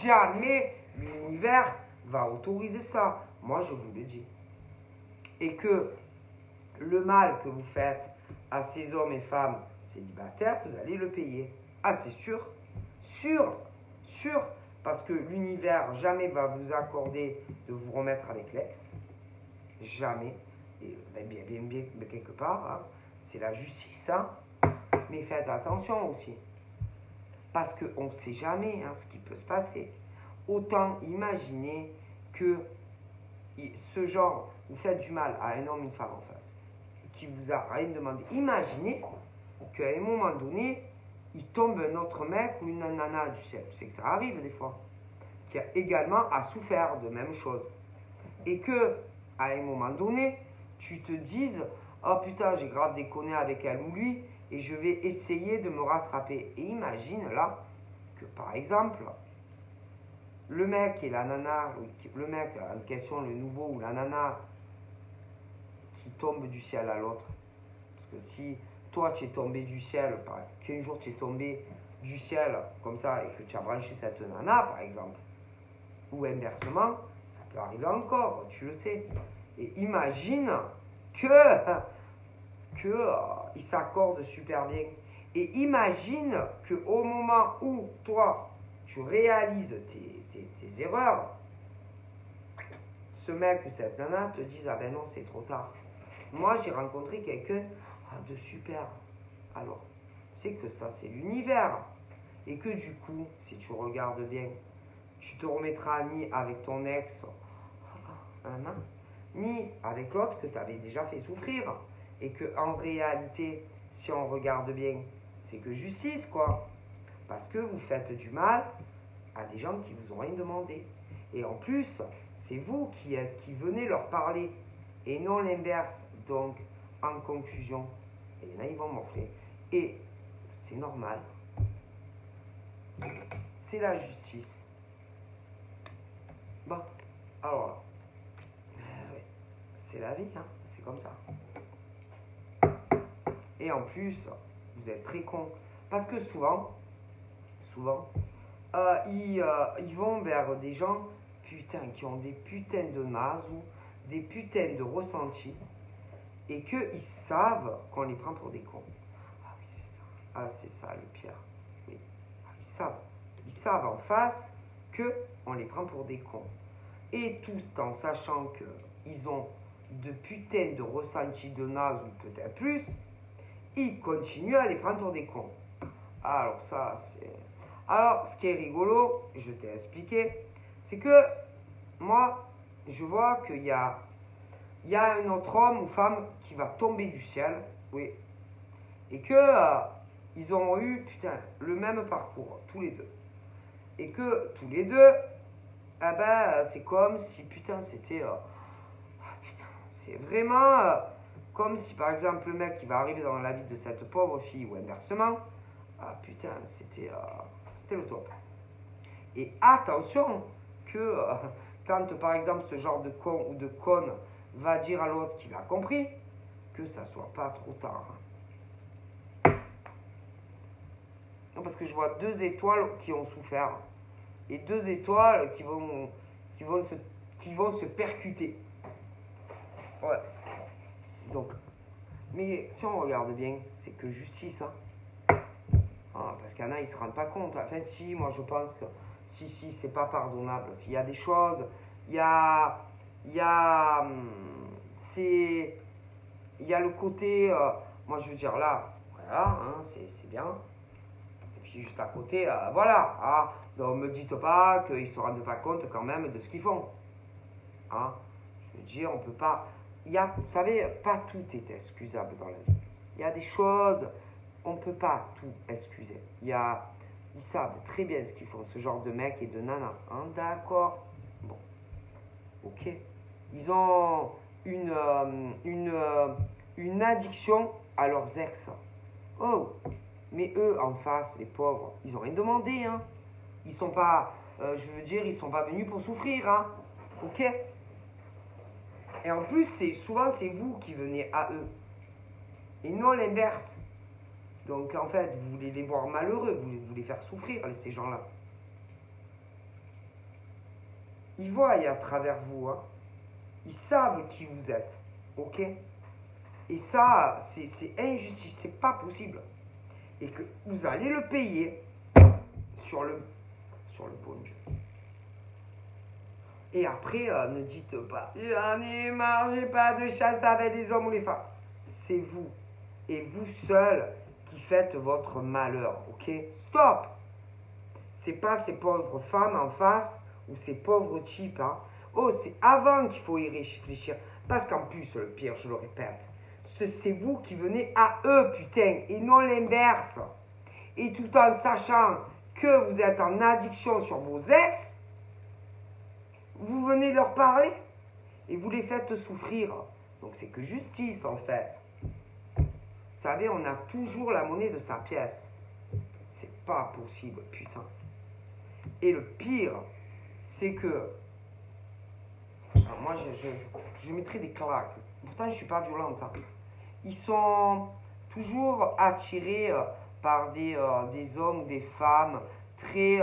Jamais l'univers va autoriser ça. Moi, je vous le dis. Et que le mal que vous faites à ces hommes et femmes célibataires, vous allez le payer. Ah, c'est sûr. Sûr. Sûr. Parce que l'univers jamais va vous accorder de vous remettre avec l'ex. Jamais. Et bien, quelque part, hein, c'est la justice. Hein. Mais faites attention aussi. Parce qu'on ne sait jamais hein, ce qui peut se passer. Autant imaginer que ce genre, vous faites du mal à un homme, une femme en face, qui vous a rien demandé. Imaginez qu'à un moment donné, il tombe un autre mec ou une nana du ciel. Tu sais que ça arrive des fois. Qui a également à souffert de même chose. Et que, à un moment donné, tu te dises, oh putain, j'ai grave déconné avec elle ou lui, et je vais essayer de me rattraper. Et imagine là, que par exemple, le mec et la nana, le mec en question, le nouveau ou la nana, qui tombe du ciel à l'autre. Parce que si toi tu es tombé du ciel, qu'un jour tu es tombé du ciel comme ça et que tu as branché cette nana par exemple, ou inversement, ça peut arriver encore, tu le sais. Et imagine que ils s'accordent super bien. Et imagine qu'au moment où toi tu réalises tes erreurs, ce mec ou cette nana te dise ah ben non c'est trop tard. Moi j'ai rencontré quelqu'un de super. Alors, c'est que ça c'est l'univers. Et que du coup, si tu regardes bien, tu te remettras ni avec ton ex, ni avec l'autre que tu avais déjà fait souffrir. Et que en réalité, si on regarde bien, c'est que justice quoi. Parce que vous faites du mal à des gens qui vous ont rien demandé. Et en plus, c'est vous qui venez leur parler et non l'inverse. Donc, en conclusion, et là ils vont morfler. Et c'est normal. C'est la justice. Bon, alors, ouais, c'est la vie, hein, c'est comme ça. Et en plus, vous êtes très con. Parce que souvent, ils vont vers des gens, putain, qui ont des putains de nazes ou des putains de ressentis et qu'ils savent qu'on les prend pour des cons. Ah oui, c'est ça. Ah, c'est ça le pire. Oui. Ah, ils savent en face qu'on les prend pour des cons. Et tout en sachant qu'ils ont de putains de ressentis de nazes ou peut-être plus, ils continuent à les prendre pour des cons. Alors ça, c'est... Alors, ce qui est rigolo, je t'ai expliqué, c'est que moi, je vois qu'il y a un autre homme ou femme qui va tomber du ciel, oui, et que ils ont eu, putain, le même parcours, tous les deux. Et que tous les deux, eh ben, c'est comme si, putain, c'était... putain, c'est vraiment comme si, par exemple, le mec qui va arriver dans la vie de cette pauvre fille, ou inversement, putain, c'était le top. Et attention que quand, par exemple, ce genre de con ou de conne va dire à l'autre qu'il a compris, que ça soit pas trop tard. Non, parce que je vois 2 étoiles qui ont souffert et 2 étoiles qui vont se percuter. Ouais. Donc, mais si on regarde bien, c'est que justice, hein. Parce qu'il y en a, ils se rendent pas compte. Enfin, si, moi je pense que si, c'est pas pardonnable. S'il y a des choses, il y a le côté, moi je veux dire là, voilà, hein, c'est bien. Et puis juste à côté, voilà. Hein. Donc me dites pas qu'ils ne se rendent pas compte quand même de ce qu'ils font. Hein. Je veux dire, on peut pas. Vous savez, pas tout est excusable dans la vie. Il y a des choses, on ne peut pas tout excuser. Ils savent très bien ce qu'ils font, ce genre de mec et de nana. Hein, d'accord. Bon. Ok. Ils ont une addiction à leurs ex. Oh. Mais eux, en face, les pauvres, ils n'ont rien demandé. Hein. Ils sont pas, je veux dire, ils sont pas venus pour souffrir. Hein. Ok. Et en plus, souvent, c'est vous qui venez à eux. Et non l'inverse. Donc, en fait, vous voulez les voir malheureux, vous voulez les faire souffrir, ces gens-là. Ils voient à travers vous. Hein. Ils savent qui vous êtes. Ok. Et ça, c'est injustice, c'est pas possible. Et que vous allez le payer sur le bon Dieu. Et après, ne dites pas, j'en ai marre, j'ai pas de chasse avec les hommes ou les femmes. C'est vous, et vous seul, qui faites votre malheur, ok? Stop! C'est pas ces pauvres femmes en face, ou ces pauvres types, hein. Oh, c'est avant qu'il faut y réfléchir. Parce qu'en plus, le pire, je le répète, c'est vous qui venez à eux, putain, et non l'inverse. Et tout en sachant que vous êtes en addiction sur vos ex, vous venez leur parler et vous les faites souffrir. Donc c'est que justice en fait. Vous savez, on a toujours la monnaie de sa pièce. C'est pas possible, putain. Et le pire, c'est que... Alors moi, je mettrais des claques. Pourtant, je suis pas violente. Hein. Ils sont toujours attirés par des hommes ou des femmes très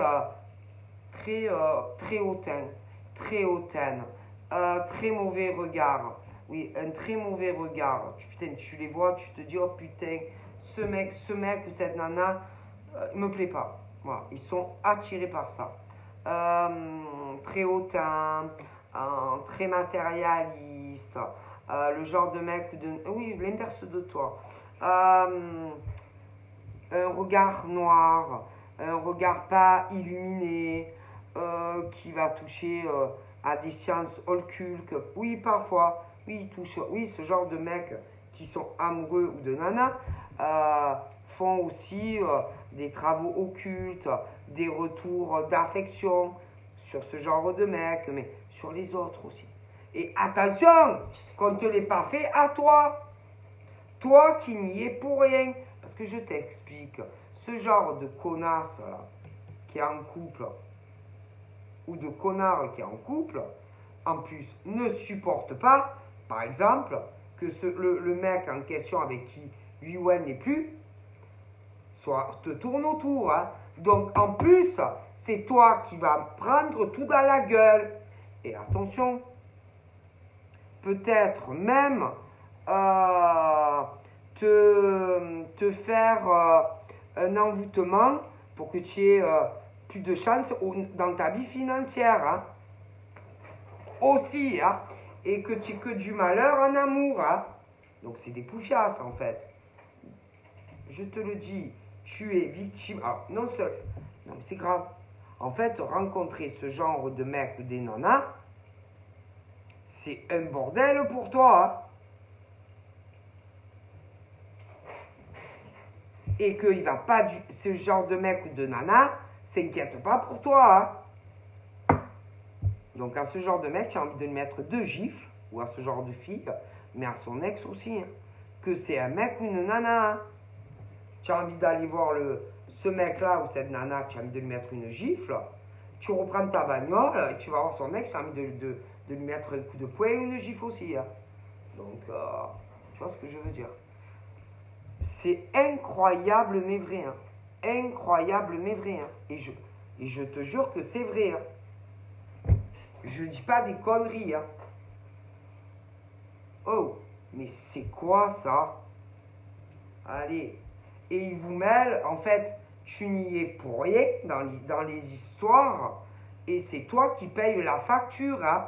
hautains. Très hautaine, très mauvais regard. Oui, un très mauvais regard. Putain, tu les vois, tu te dis, oh putain, ce mec ou cette nana, il me plaît pas. Voilà, ils sont attirés par ça. Très hautain, très matérialiste, le genre de mec oui, l'inverse de toi. Un regard noir, un regard pas illuminé, qui va toucher à des sciences occultes. Oui, parfois, oui, touche, oui, ce genre de mecs qui sont amoureux ou de nanas font aussi des travaux occultes, des retours d'affection sur ce genre de mecs, mais sur les autres aussi. Et attention, qu'on ne te l'ait pas fait à toi. Toi qui n'y es pour rien. Parce que je t'explique, ce genre de connasse là, qui est en couple, ou de connard qui est en couple, en plus, ne supporte pas, par exemple, que le mec en question avec qui lui ou elle n'est plus, te tourne autour. Hein. Donc, en plus, c'est toi qui vas prendre tout dans la gueule. Et attention, peut-être même te faire un envoûtement pour que tu aies plus de chance dans ta vie financière. Hein. Aussi, hein. Et que tu aies que du malheur en amour. Hein. Donc c'est des poufiasses en fait. Je te le dis, tu es victime. Ah, non seul. Non mais c'est grave. En fait, rencontrer ce genre de mec ou des nanas, c'est un bordel pour toi. Hein. Et qu'il va pas ce genre de mec ou de nana s'inquiète pas pour toi. Hein. Donc à ce genre de mec, tu as envie de lui mettre 2 gifles, ou à ce genre de fille, mais à son ex aussi. Hein. Que c'est un mec ou une nana. Hein. Tu as envie d'aller voir ce mec-là ou cette nana, tu as envie de lui mettre une gifle, tu reprends ta bagnole et tu vas voir son ex, tu as envie de lui mettre un coup de poing ou une gifle aussi. Hein. Donc, tu vois ce que je veux dire. C'est incroyable mais vrai. Hein. Incroyable mais vrai. Hein. Et je te jure que c'est vrai. Hein. Je dis pas des conneries. Hein. Oh, mais c'est quoi ça? Allez. Et il vous mêle, en fait, tu n'y es pour rien dans les histoires. Et c'est toi qui payes la facture. Hein.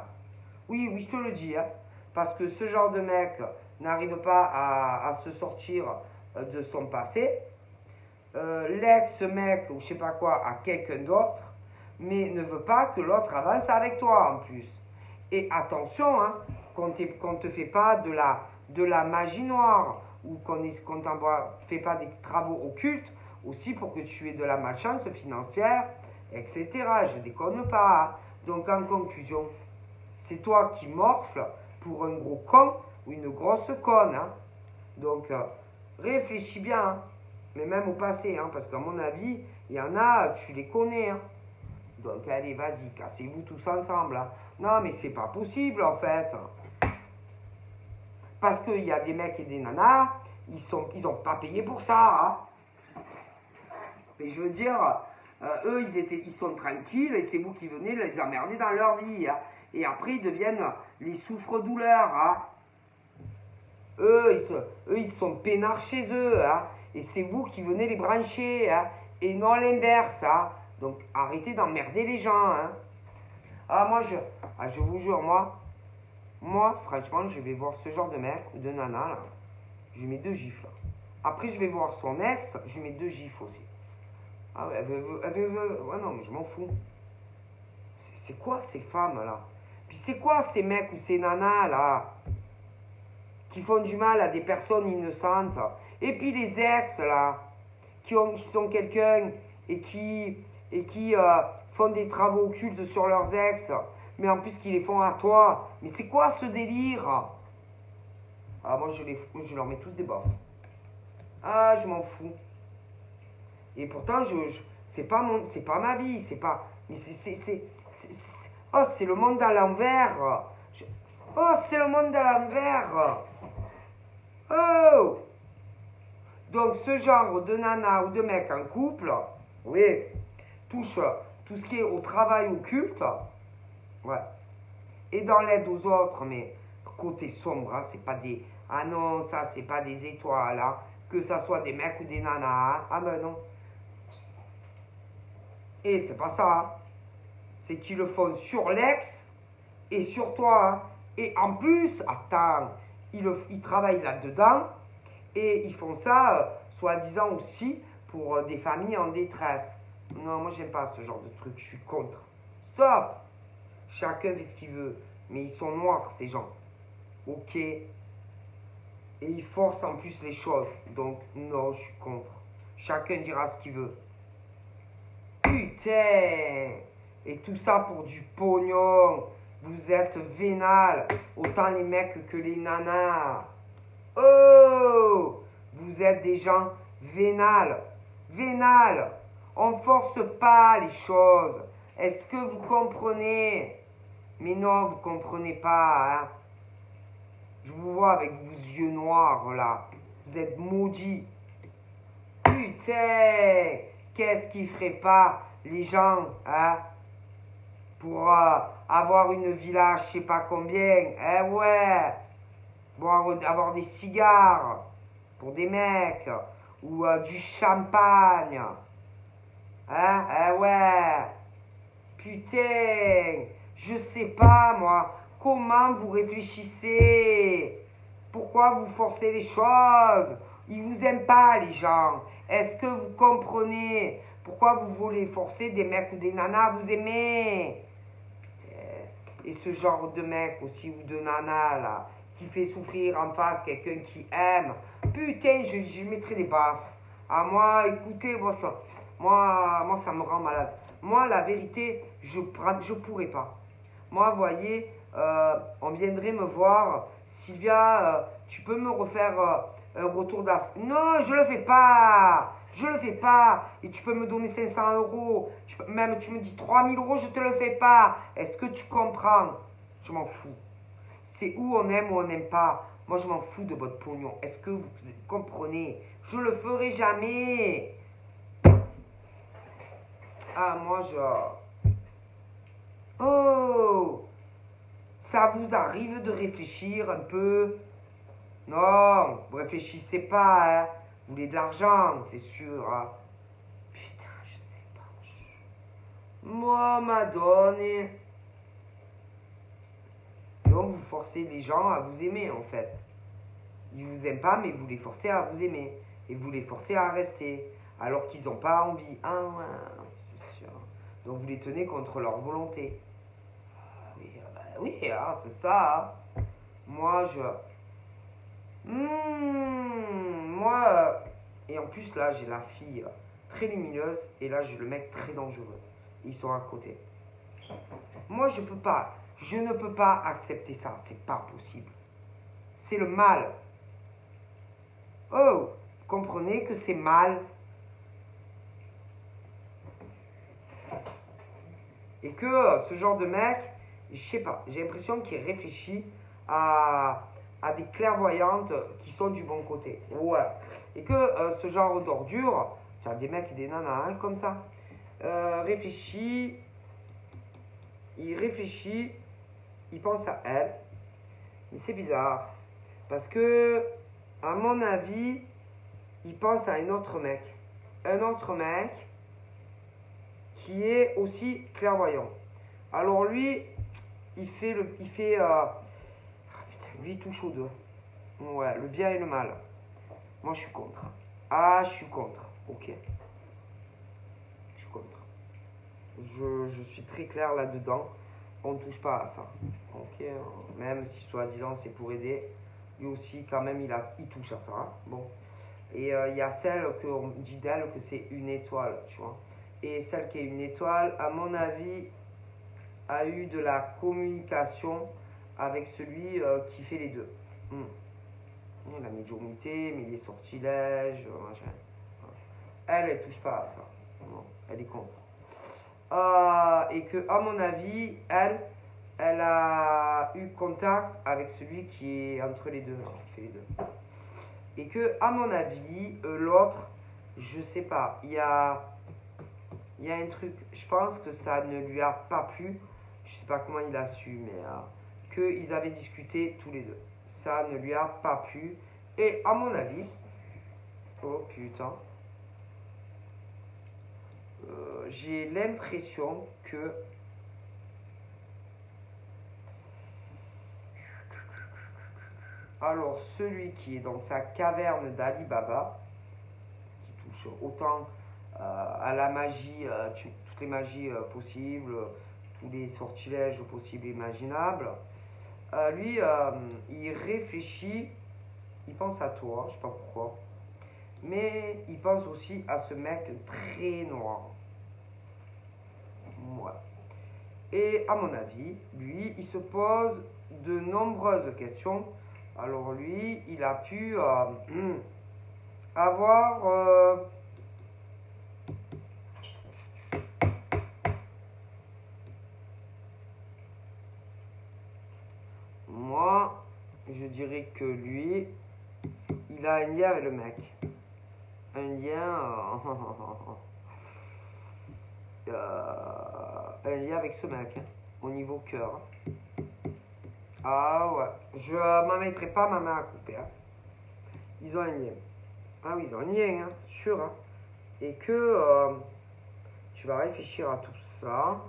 Oui, je te le dis. Hein. Parce que ce genre de mec n'arrive pas à se sortir de son passé. l'ex-mec ou je sais pas quoi à quelqu'un d'autre, mais ne veut pas que l'autre avance avec toi en plus. Et attention, hein, qu'on ne te fait pas de la magie noire ou qu'on ne fait pas des travaux occultes aussi pour que tu aies de la malchance financière, etc. Je déconne pas. Hein. Donc en conclusion, c'est toi qui morfles pour un gros con ou une grosse conne. Hein. Donc réfléchis bien, hein. Mais même au passé, hein, parce qu'à mon avis, il y en a, tu les connais. Hein. Donc allez, vas-y, cassez-vous tous ensemble. Hein. Non, mais c'est pas possible en fait. Parce qu'il y a des mecs et des nanas, ils ont pas payé pour ça. Hein. Mais je veux dire, eux, ils sont tranquilles et c'est vous qui venez les emmerder dans leur vie. Hein. Et après, ils deviennent les souffres-douleurs. Hein. Eux, ils sont peinards chez eux. Hein. Et c'est vous qui venez les brancher. Hein. Et non l'inverse. Hein. Donc arrêtez d'emmerder les gens. Hein. Ah, je vous jure, moi, franchement, je vais voir ce genre de mec ou de nana, là. Je lui mets 2 gifles. Après, je vais voir son ex, je lui mets 2 gifles aussi. Ah ouais, ouais, non, mais je m'en fous. C'est quoi ces femmes, là? Puis c'est quoi ces mecs ou ces nanas, là? Qui font du mal à des personnes innocentes. Et puis les ex, là, qui sont quelqu'un et qui font des travaux occultes sur leurs ex, mais en plus qu'ils les font à toi. Mais c'est quoi ce délire? Ah, moi je leur mets tous des baffes. Ah, je m'en fous. Et pourtant, c'est pas ma vie, c'est pas. Mais oh, c'est le monde à l'envers. Oh, c'est le monde à l'envers. Oh. Donc ce genre de nana ou de mec en couple, oui, touche tout ce qui est au travail occulte, ouais. Et dans l'aide aux autres, mais côté sombre, hein, c'est pas des... Ah non, ça c'est pas des étoiles, hein, que ça soit des mecs ou des nanas, hein. Ah ben non. Et c'est pas ça, hein. C'est qu'ils le font sur l'ex et sur toi, hein. Et en plus, attends, ils travaillent là-dedans et ils font ça, soi-disant aussi, pour des familles en détresse. Non, moi j'aime pas ce genre de truc, je suis contre. Stop! Chacun fait ce qu'il veut, mais ils sont noirs ces gens. Ok? Et ils forcent en plus les choses, donc non, je suis contre. Chacun dira ce qu'il veut. Putain! Et tout ça pour du pognon. Vous êtes vénal, autant les mecs que les nanas. Oh! Vous êtes des gens vénal. Vénal. On force pas les choses. Est-ce que vous comprenez? Mais non, vous comprenez pas, hein. Je vous vois avec vos yeux noirs, là. Vous êtes maudits. Putain! Qu'est-ce qu'ils feraient pas, les gens, hein? Pour avoir une villa, je sais pas combien. Eh ouais! Pour avoir des cigares pour des mecs. Ou du champagne. Hein? Eh ouais! Putain! Je sais pas, moi. Comment vous réfléchissez? Pourquoi vous forcez les choses? Ils vous aiment pas, les gens. Est-ce que vous comprenez? Pourquoi vous voulez forcer des mecs ou des nanas à vous aimer? Et ce genre de mec aussi ou de nana, là, qui fait souffrir en face quelqu'un qui aime. Putain, je mettrai des baffes. Ah, moi, écoutez, moi, ça me rend malade. Moi, la vérité, je pourrais pas. Moi, vous voyez, on viendrait me voir. Sylvia, tu peux me refaire un retour d'Afrique? Non, je le fais pas. Je le fais pas. Et tu peux me donner 500 euros. Même tu me dis 3000 euros, je te le fais pas. Est-ce que tu comprends? Je m'en fous. C'est où on aime ou on n'aime pas. Moi, je m'en fous de votre pognon. Est-ce que vous comprenez? Je le ferai jamais. Ah, moi, Oh! Ça vous arrive de réfléchir un peu? Non, vous réfléchissez pas, hein. Vous voulez de l'argent, c'est sûr, hein. Putain, je sais pas. Moi, madone. Donc, vous forcez les gens à vous aimer, en fait. Ils vous aiment pas, mais vous les forcez à vous aimer. Et vous les forcez à rester. alors qu'ils n'ont pas envie. Ah ouais, c'est sûr. Donc vous les tenez contre leur volonté. Oui, bah oui, c'est ça. Moi, et en plus là, j'ai la fille très lumineuse et là, j'ai le mec très dangereux. Ils sont à côté. Moi, je ne peux pas accepter ça. C'est pas possible. C'est le mal. Oh, comprenez que c'est mal. Et que ce genre de mec, je sais pas, j'ai l'impression qu'il réfléchit à, à des clairvoyantes qui sont du bon côté. Ouais. Et que ce genre d'ordure, tu as des mecs et des nanas hein, comme ça, réfléchit, il pense à elle. Mais c'est bizarre. Parce que, à mon avis, il pense à un autre mec. Un autre mec qui est aussi clairvoyant. Alors lui, putain, lui il touche aux deux. Ouais, le bien et le mal. Moi je suis contre. Ah, je suis contre. Ok. Je suis contre. Je suis très clair là-dedans. On ne touche pas à ça. Ok. Même si soi-disant c'est pour aider, lui aussi quand même il touche à ça. Hein. Bon. Et il y a celle qu'on dit d'elle que c'est une étoile, tu vois. Et celle qui est une étoile, à mon avis, a eu de la communication avec celui qui fait les deux. La médiumnité, mais les sortilèges, machin. Elle touche pas à ça. Non, elle est contre. Et que, à mon avis, elle a eu contact avec celui qui est entre les deux, qui fait les deux. Et que, à mon avis, l'autre, je sais pas, il y a un truc, je pense que ça ne lui a pas plu, je sais pas comment il a su, mais qu'ils avaient discuté tous les deux. Ça ne lui a pas plu, et à mon avis, oh putain, j'ai l'impression que alors celui qui est dans sa caverne d'Ali Baba, qui touche autant à la magie, toutes les magies possibles, tous les sortilèges possibles et imaginables, lui, il réfléchit, il pense à toi, je sais pas pourquoi, mais il pense aussi à ce mec très noir. Ouais. Et à mon avis, lui, il se pose de nombreuses questions. Alors lui, il a pu avoir moi, je dirais que lui, il a un lien avec le mec. Un lien un lien avec ce mec hein, au niveau cœur. Ah ouais, je m'en mettrai pas ma main à couper. Hein. Ils ont un lien. Ah oui, ils ont un lien, hein, sûr. Hein. Et que tu vas réfléchir à tout ça.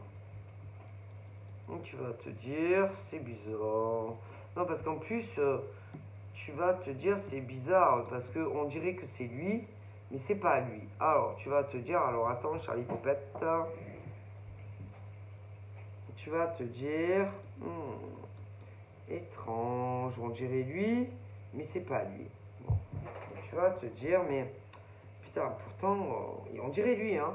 Donc tu vas te dire, c'est bizarre. Non, parce qu'en plus, tu vas te dire, c'est bizarre, parce qu'on dirait que c'est lui, mais c'est pas lui. Alors, tu vas te dire, alors attends, Charlie Poupette. Tu vas te dire, étrange, on dirait lui, mais c'est pas lui. Bon. Tu vas te dire, mais putain, pourtant, on dirait lui, hein.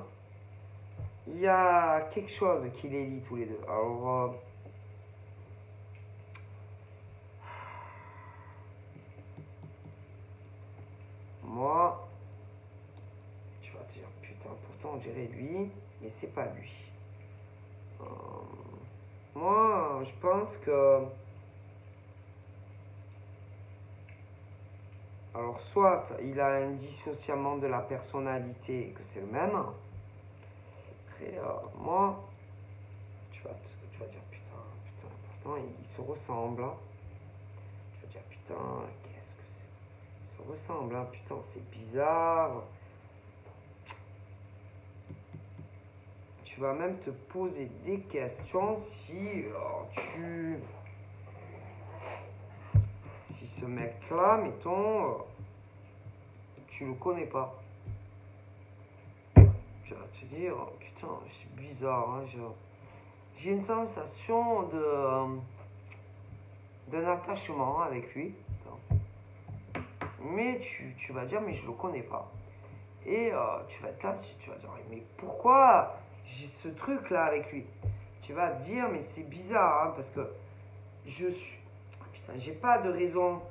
Il y a quelque chose qui les lie tous les deux. Alors, moi, tu vas te dire, putain, pourtant on dirait lui, mais c'est pas lui. Moi, je pense que... Alors, soit il a un dissociement de la personnalité, que c'est le même. Après, moi, tu vas dire, putain, pourtant, ils se ressemblent. Hein. Tu vas dire, putain, qu'est-ce que c'est? Ils se ressemblent, hein, putain, c'est bizarre. Tu vas même te poser des questions si si ce mec là mettons tu le connais pas Je vais te dire, putain, c'est bizarre, hein, j'ai une sensation d'un attachement avec lui. Mais tu vas dire, mais je le connais pas. Et tu vas être là, tu vas dire, mais pourquoi j'ai ce truc là avec lui? Tu vas te dire, mais c'est bizarre, hein, parce que je suis. Putain, j'ai pas de raison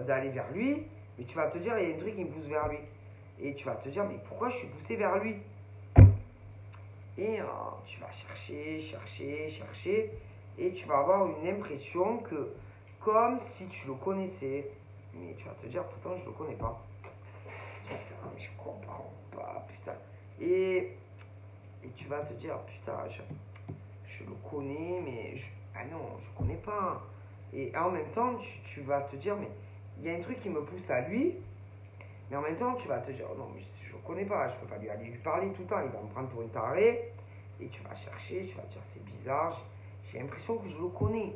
d'aller vers lui, mais tu vas te dire, il y a un truc qui me pousse vers lui. Et tu vas te dire, mais pourquoi je suis poussé vers lui? Et tu vas chercher, chercher, chercher, et tu vas avoir une impression que, comme si tu le connaissais, mais tu vas te dire, pourtant je le connais pas. Putain, mais je comprends pas, putain. Et tu vas te dire, putain, je le connais, mais ah non, je connais pas. Et en même temps, tu vas te dire, mais il y a un truc qui me pousse à lui, mais en même temps, tu vas te dire, non, mais je le connais pas, je peux pas aller lui parler tout le temps, il va me prendre pour une tarée. Et tu vas chercher, tu vas te dire, c'est bizarre, j'ai l'impression que je le connais.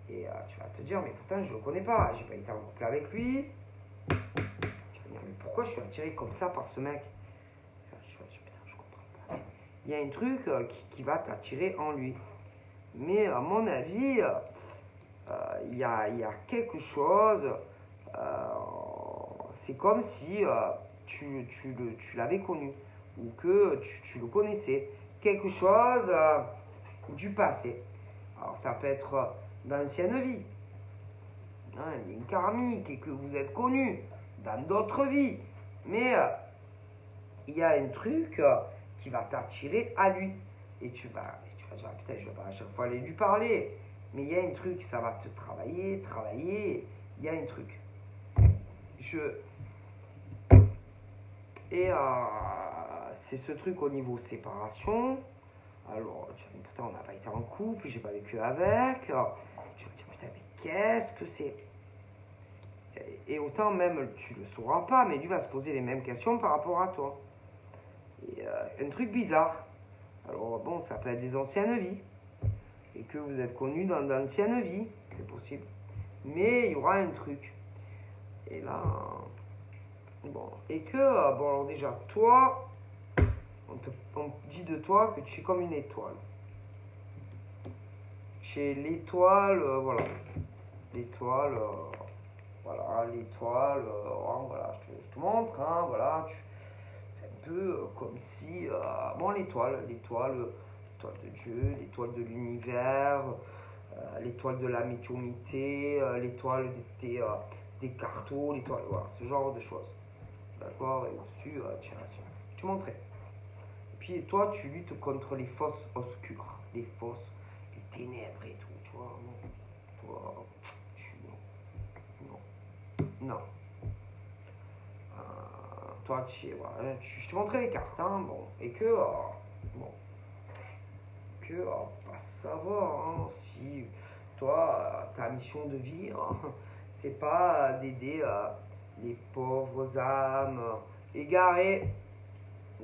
Et tu vas te dire, mais pourtant, je le connais pas, j'ai pas été en couple avec lui. Tu vas dire, mais pourquoi je suis attiré comme ça par ce mec? Je vais dire, putain, je comprends pas. Il y a un truc qui va t'attirer en lui. Mais à mon avis, il y a quelque chose. C'est comme si tu l'avais connu ou que tu le connaissais. Quelque chose du passé. Alors ça peut être d'ancienne vie, hein, une karmique et que vous êtes connu dans d'autres vies. Mais il y a un truc qui va t'attirer à lui. Et tu vas dire, ah, putain, je vais pas à chaque fois aller lui parler. Mais il y a un truc, ça va te travailler, travailler. Il y a un truc. Et c'est ce truc au niveau séparation. Alors, tu vas dire, putain, on n'a pas été en couple, j'ai pas vécu avec. Tu vas dire, putain, mais qu'est-ce que c'est? Et autant même, tu le sauras pas, mais lui va se poser les mêmes questions par rapport à toi. Et un truc bizarre. Alors bon, ça peut être des anciennes vies. Et que vous êtes connus dans d'anciennes vies, c'est possible. Mais il y aura un truc. Et là, bon. Et que, bon, alors déjà, toi, on dit de toi que tu es comme une étoile. Chez l'étoile, voilà. L'étoile, voilà, l'étoile, voilà, je te montre, hein, voilà. C'est un peu comme si, bon, l'étoile de Dieu, l'étoile de l'univers, l'étoile de la médiumnité, l'étoile des cartons, l'étoile, voilà, ce genre de choses. D'accord? Et au-dessus, tiens, je te montrerai. Et puis toi, tu luttes contre les forces obscures, les forces, les ténèbres et tout, tu vois, non. Toi, non. Non. Toi, voilà, je te montrerai les cartes, hein, bon. Et que, bon, que, pas savoir, hein, si toi, ta mission de vie, hein, c'est pas d'aider les pauvres âmes égarées,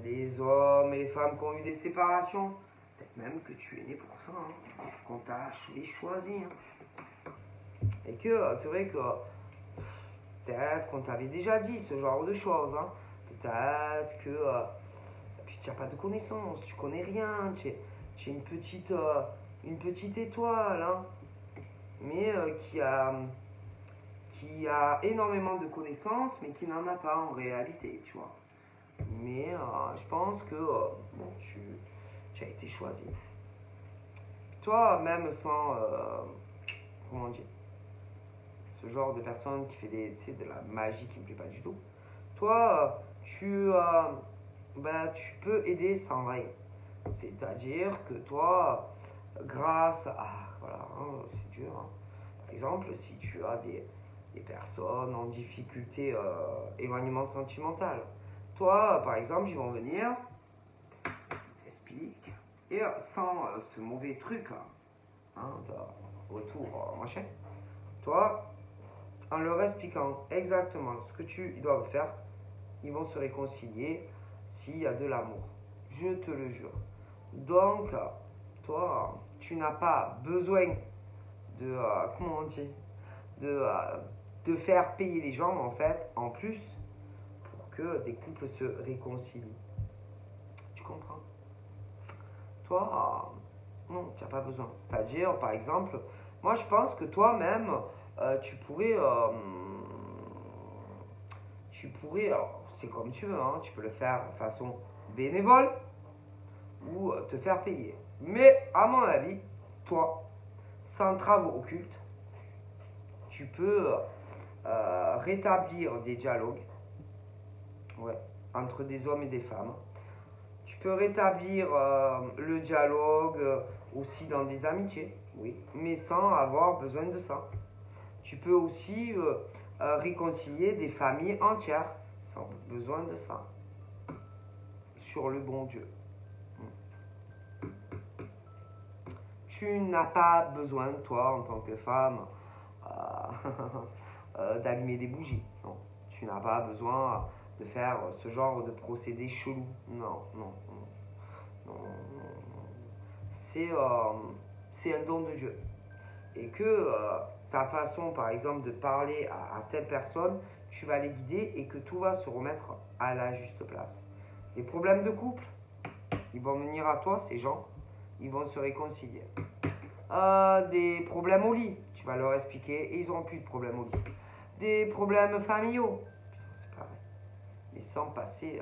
les hommes et les femmes qui ont eu des séparations. Peut-être même que tu es né pour ça, hein, qu'on t'a choisi. Hein. Et que c'est vrai que peut-être qu'on t'avait déjà dit ce genre de choses. Hein. Peut-être que puis tu n'as pas de connaissances, tu connais rien, tu es une petite étoile, hein, mais qui a énormément de connaissances, mais qui n'en a pas en réalité, tu vois. Mais je pense que bon, tu as été choisi. Toi, même sans, comment dire, ce genre de personne qui fait de la magie qui ne me plaît pas du tout, toi, tu peux aider sans rien. C'est-à-dire que toi, grâce à, voilà, hein, c'est dur, hein. Par exemple, si tu as des personnes en difficulté, éloignement sentimental, toi, par exemple, ils vont venir, t'expliquent, et sans ce mauvais truc, hein, de retour, machin, toi, en leur expliquant exactement ce que ils doivent faire, ils vont se réconcilier s'il y a de l'amour. Je te le jure. Donc, toi, tu n'as pas besoin de, comment on dit, de faire payer les gens, en fait, en plus, pour que des couples se réconcilient. Tu comprends? toi, non, tu n'as pas besoin. C'est-à-dire, par exemple, moi je pense que toi-même, tu pourrais, alors c'est comme tu veux, hein, tu peux le faire de façon bénévole ou te faire payer. Mais à mon avis, toi, sans travaux occultes, tu peux rétablir des dialogues, ouais, entre des hommes et des femmes. Tu peux rétablir le dialogue aussi dans des amitiés, oui, mais sans avoir besoin de ça. Tu peux aussi réconcilier des familles entières sans besoin de ça. Sur le bon Dieu. Tu n'as pas besoin, toi, en tant que femme, d'allumer des bougies. Non. Tu n'as pas besoin de faire ce genre de procédé chelou. Non, non, non. Non, non, non. C'est un don de Dieu. Et que ta façon, par exemple, de parler à telle personne, tu vas les guider et que tout va se remettre à la juste place. Les problèmes de couple, ils vont venir à toi, ces gens, ils vont se réconcilier. Des problèmes au lit, tu vas leur expliquer et ils n'auront plus de problèmes au lit. Des problèmes familiaux, c'est pareil. Mais sans passer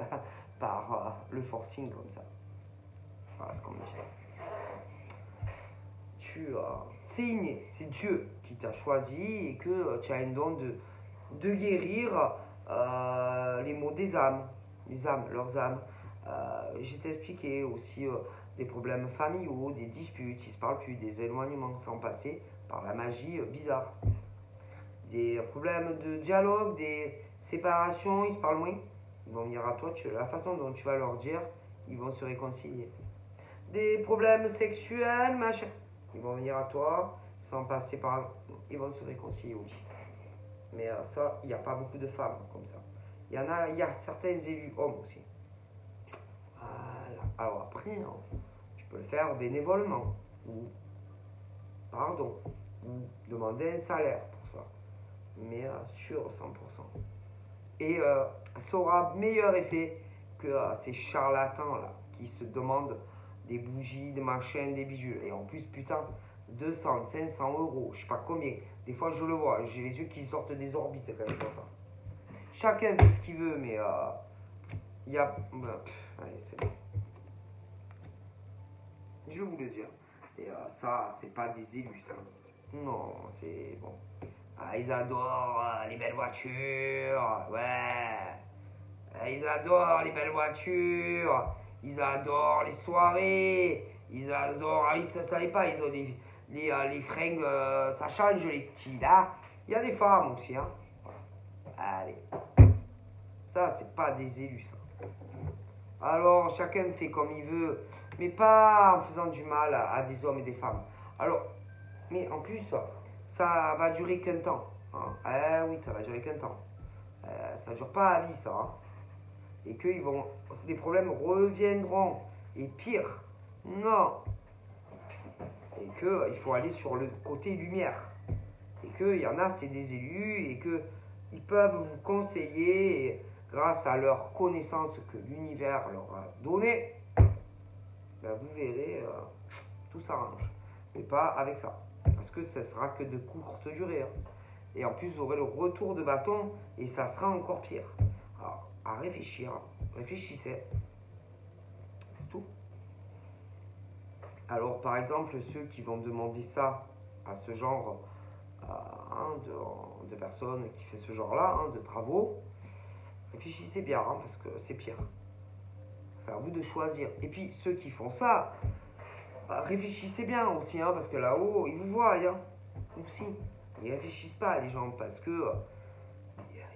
par le forcing comme ça. Voilà ce qu'on me dit. C'est inné, c'est Dieu qui t'a choisi et que tu as un don de guérir les maux des âmes, leurs âmes. Je t'ai expliqué aussi des problèmes familiaux, des disputes, ils ne se parlent plus, des éloignements sans passer par la magie bizarre. Des problèmes de dialogue, des séparations, ils se parlent moins. Ils vont venir à toi, la façon dont tu vas leur dire, ils vont se réconcilier. Des problèmes sexuels, machin. Ils vont venir à toi sans passer par. Ils vont se réconcilier aussi. Mais ça, il n'y a pas beaucoup de femmes comme ça. Il y a certains élus hommes aussi. Voilà. Alors après, tu peux le faire bénévolement. Ou, ou demander un salaire pour ça. Mais sur 100%. Et ça aura meilleur effet que ces charlatans là qui se demandent des bougies, des machins, des bijoux. Et en plus, putain, 200, 500 euros, je sais pas combien. Des fois, je le vois, j'ai les yeux qui sortent des orbites quand même pour ça. Chacun fait ce qu'il veut, mais il y a. Allez, c'est bon. Je vous le dire. Et ça, c'est pas des élus, ça. Non, c'est bon. Ils adorent les belles voitures, ouais. Ils adorent les belles voitures. Ils adorent les soirées. Ils adorent. Ça ne savait pas, ils ont les fringues, ça change les styles. Hein. Il y a des femmes aussi. Hein. Voilà. Allez. Ça, c'est pas des élus, ça. Alors, chacun fait comme il veut, mais pas en faisant du mal à des hommes et des femmes. Alors, mais en plus, ça va durer qu'un temps. Hein. Eh oui, ça va durer qu'un temps. Ça dure pas à vie, ça. Hein. Et que les problèmes reviendront. Et pire, non. Et que il faut aller sur le côté lumière. Et qu'il y en a, c'est des élus, et que ils peuvent vous conseiller, et grâce à leur connaissance que l'univers leur a donnée, ben vous verrez, tout s'arrange. Mais pas avec ça. Parce que ça sera que de courte durée. Hein. Et en plus, vous aurez le retour de bâton, et ça sera encore pire. Alors, à réfléchir. Réfléchissez. C'est tout. Alors, par exemple, ceux qui vont demander ça à ce genre de personnes qui fait ce genre-là, de travaux, réfléchissez bien, parce que c'est pire. C'est à vous de choisir. Et puis, ceux qui font ça, réfléchissez bien aussi, parce que là-haut, ils vous voient, aussi. Ils réfléchissent pas, les gens, parce que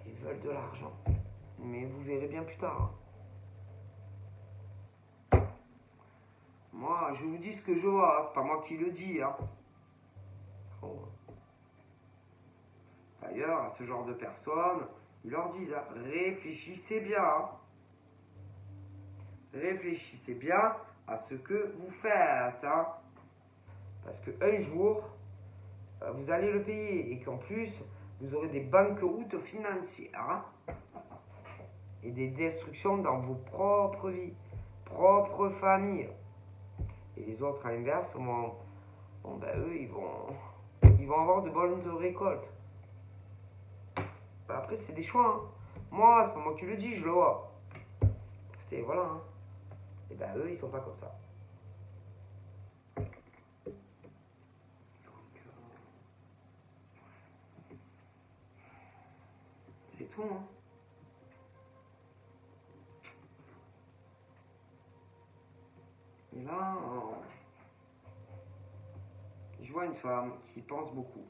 ils veulent de l'argent. Mais vous verrez bien plus tard. Moi, je vous dis ce que je vois, c'est pas moi qui le dis. Bon. D'ailleurs, à ce genre de personnes, ils leur disent, réfléchissez bien. Réfléchissez bien à ce que vous faites. Parce qu'un jour, vous allez le payer. Et qu'en plus, vous aurez des banqueroutes financières. Et des destructions dans vos propres vies, propres familles. Et les autres, à l'inverse, bon, ben, eux, ils vont avoir de bonnes récoltes. Ben, après, c'est des choix. Hein. Moi, c'est pas moi qui le dis, je le vois. Écoutez, voilà. Hein. Et ben, eux, ils sont pas comme ça. C'est tout. Hein. Et là, je vois une femme qui pense beaucoup.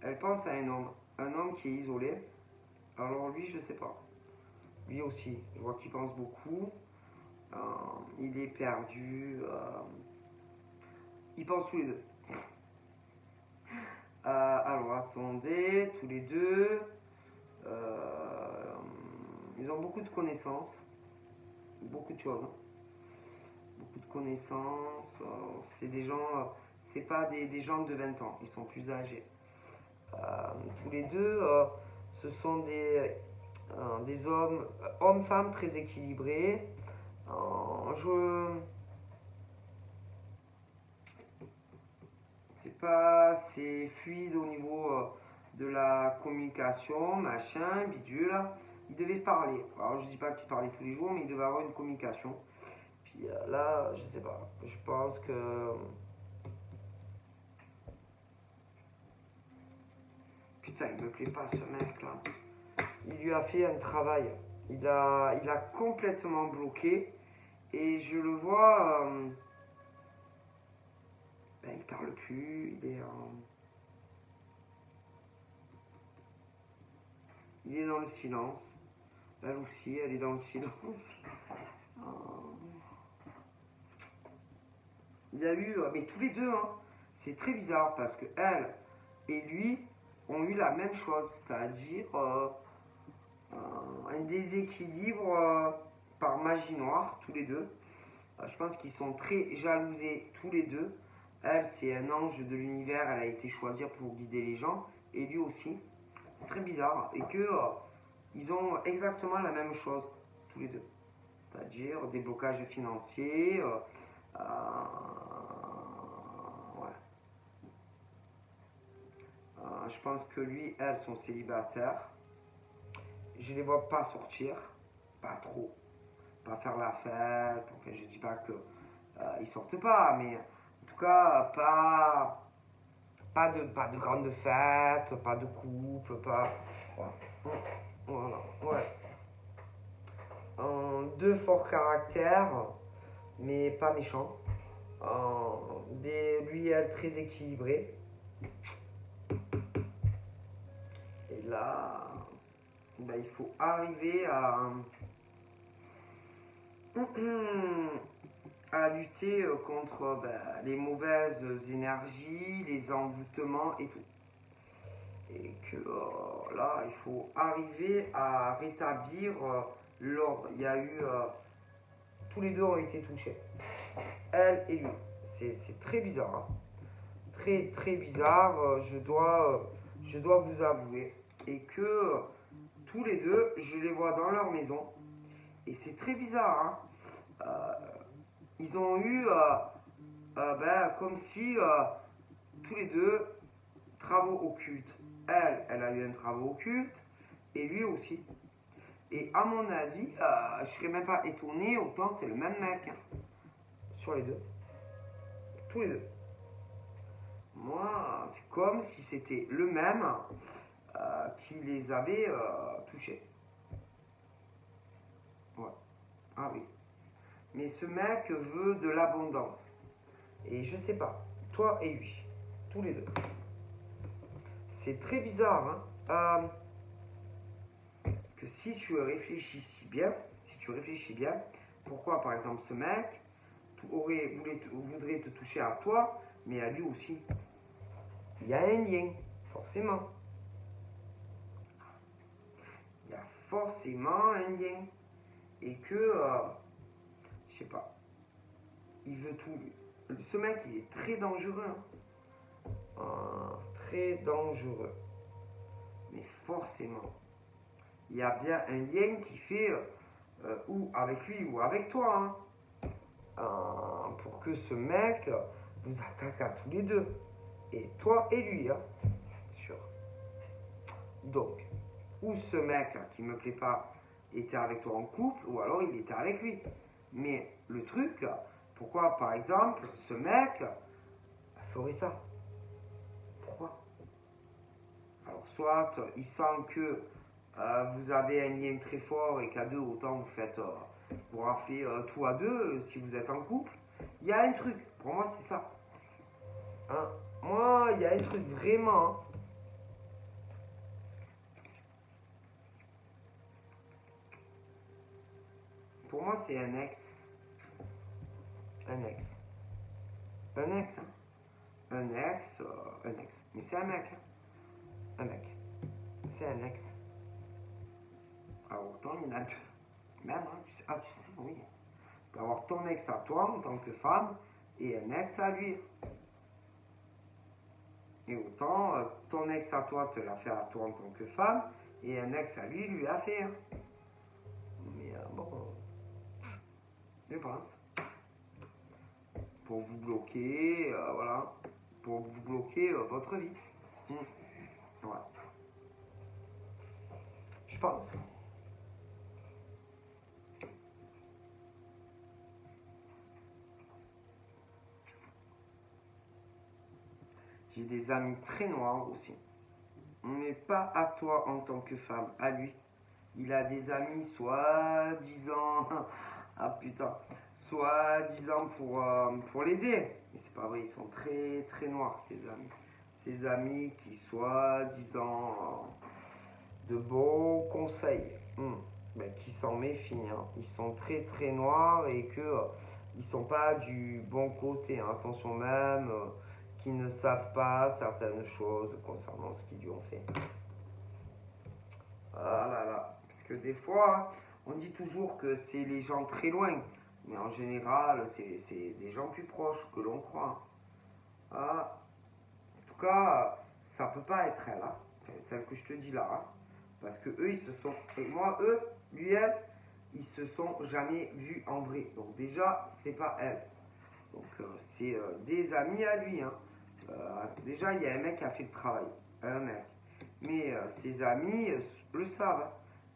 Elle pense à un homme qui est isolé. Alors lui, je sais pas. Lui aussi, je vois qu'il pense beaucoup. Il est perdu. Ils pensent tous les deux. Alors attendez, tous les deux. Ils ont beaucoup de connaissances. Beaucoup de choses. Hein. Beaucoup de connaissances. C'est des gens. C'est pas des gens de 20 ans. Ils sont plus âgés. Tous les deux, ce sont des hommes-femmes très équilibrés. C'est fluide au niveau de la communication, machin, bidule. Ils devaient parler. Alors je dis pas qu'ils parlaient tous les jours, mais ils devaient avoir une communication. Puis là, je sais pas. Je pense que. Putain, il me plaît pas ce mec là. Il lui a fait un travail. Il a complètement bloqué. Et je le vois. Il parle plus. Il est dans le silence. Elle aussi, elle est dans le silence. Il y a eu. Mais tous les deux, hein, c'est très bizarre parce que elle et lui ont eu la même chose. C'est-à-dire un déséquilibre par magie noire, tous les deux. Je pense qu'ils sont très jalousés tous les deux. Elle, c'est un ange de l'univers, elle a été choisie pour guider les gens, et lui aussi. C'est très bizarre, et que ils ont exactement la même chose, tous les deux. C'est-à-dire des blocages financiers, ouais. Je pense que lui, elles sont célibataires. Je les vois pas sortir, pas trop, pas faire la fête. Enfin, je dis pas que ils sortent pas, mais en tout cas, pas de grandes fêtes, pas de couple, pas. Voilà, ouais. Deux forts caractères, mais pas méchants. Lui, elle, très équilibré. Et là, il faut arriver à lutter contre les mauvaises énergies, les envoûtements et tout. Et que là, il faut arriver à rétablir l'ordre. Il y a eu. Tous les deux ont été touchés. Elle et lui. C'est très bizarre. Hein. Très très bizarre. Je dois vous avouer. Et que tous les deux, je les vois dans leur maison. Et c'est très bizarre. Hein. Ils ont eu. Comme si tous les deux, travaux occultes. Elle a eu un travail occulte. Et lui aussi. Et à mon avis, je serais même pas étonné, autant c'est le même mec. Hein. Sur les deux. Tous les deux. Moi, c'est comme si c'était le même qui les avait touchés. Ouais. Ah oui. Mais ce mec veut de l'abondance. Et je sais pas. Toi et lui. Tous les deux. C'est très bizarre. Hein. Que si tu réfléchis bien, pourquoi par exemple ce mec voudrait te toucher à toi, mais à lui aussi. Il y a un lien, forcément. Il y a forcément un lien. Et que, je sais pas, il veut tout. Ce mec, il est très dangereux. Hein. Très dangereux. Mais forcément. Il y a bien un lien qui fait ou avec lui ou avec toi. Hein. pour que ce mec vous attaque à tous les deux. Et toi et lui, hein, sûr. Donc, ou ce mec qui me plaît pas était avec toi en couple, ou alors il était avec lui. Mais le truc, pourquoi par exemple ce mec ferait ça? Pourquoi? Alors soit il sent que vous avez un lien très fort et qu'à deux autant vous faites vous raflez tout à deux si vous êtes en couple. Il y a un truc, pour moi c'est ça. Hein? Moi il y a un truc vraiment. Hein. Pour moi c'est un ex. Un ex. Un ex. Hein. Un ex. Un ex. Mais c'est un mec. Hein. Un mec. C'est un ex. Alors autant il y en a deux. Même, hein, tu sais, oui. Tu peux avoir ton ex à toi en tant que femme et un ex à lui. Et autant ton ex à toi te l'a fait à toi en tant que femme et un ex à lui lui a fait. Hein. Mais bon, je pense. Pour vous bloquer, voilà. Pour vous bloquer votre vie. Ouais. Je pense. J'ai des amis très noirs aussi. Mais pas à toi en tant que femme, à lui. Il a des amis soi-disant, ah putain, soi-disant pour l'aider. Mais c'est pas vrai, ils sont très très noirs ces amis. Ces amis qui soi-disant de beaux conseils, ben, qui s'en méfient. Hein. Ils sont très très noirs et que ils sont pas du bon côté. Hein. Attention même. Qui ne savent pas certaines choses concernant ce qu'ils lui ont fait. Ah là là. Parce que des fois, on dit toujours que c'est les gens très loin. Mais en général, c'est des gens plus proches que l'on croit. Ah, en tout cas, ça peut pas être elle, hein. Celle que je te dis là. Hein. Parce que eux, ils se sont. Et moi, eux, lui, elle, ils se sont jamais vus en vrai. Donc déjà, c'est pas elle. Donc c'est des amis à lui. Hein. Déjà, il y a un mec qui a fait le travail. Un mec. Mais ses amis le savent. Hein.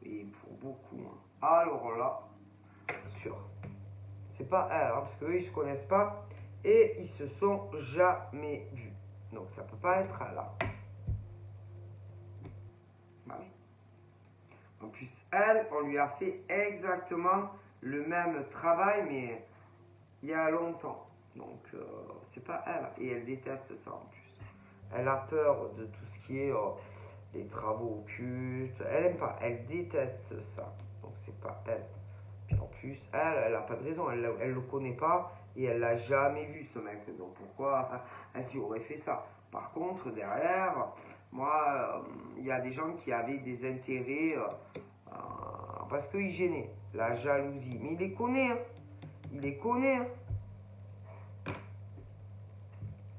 Et pour beaucoup. Hein. Alors là, sûr. C'est pas elle, hein, parce qu'eux, ils se connaissent pas. Et ils se sont jamais vus. Donc ça peut pas être elle. Là. Bah oui. En plus, elle, on lui a fait exactement le même travail, mais il y a longtemps. Donc, c'est pas elle. Et elle déteste ça en plus. Elle a peur de tout ce qui est des travaux occultes. Elle aime pas. Elle déteste ça. Donc, c'est pas elle. Puis en plus, elle a pas de raison. Elle le connaît pas et elle l'a jamais vu ce mec. Donc, pourquoi elle lui aurait fait ça? Par contre, derrière, moi, il y a des gens qui avaient des intérêts parce qu'ils gênaient. La jalousie. Mais il les connaît. Hein. Il les connaît. Hein.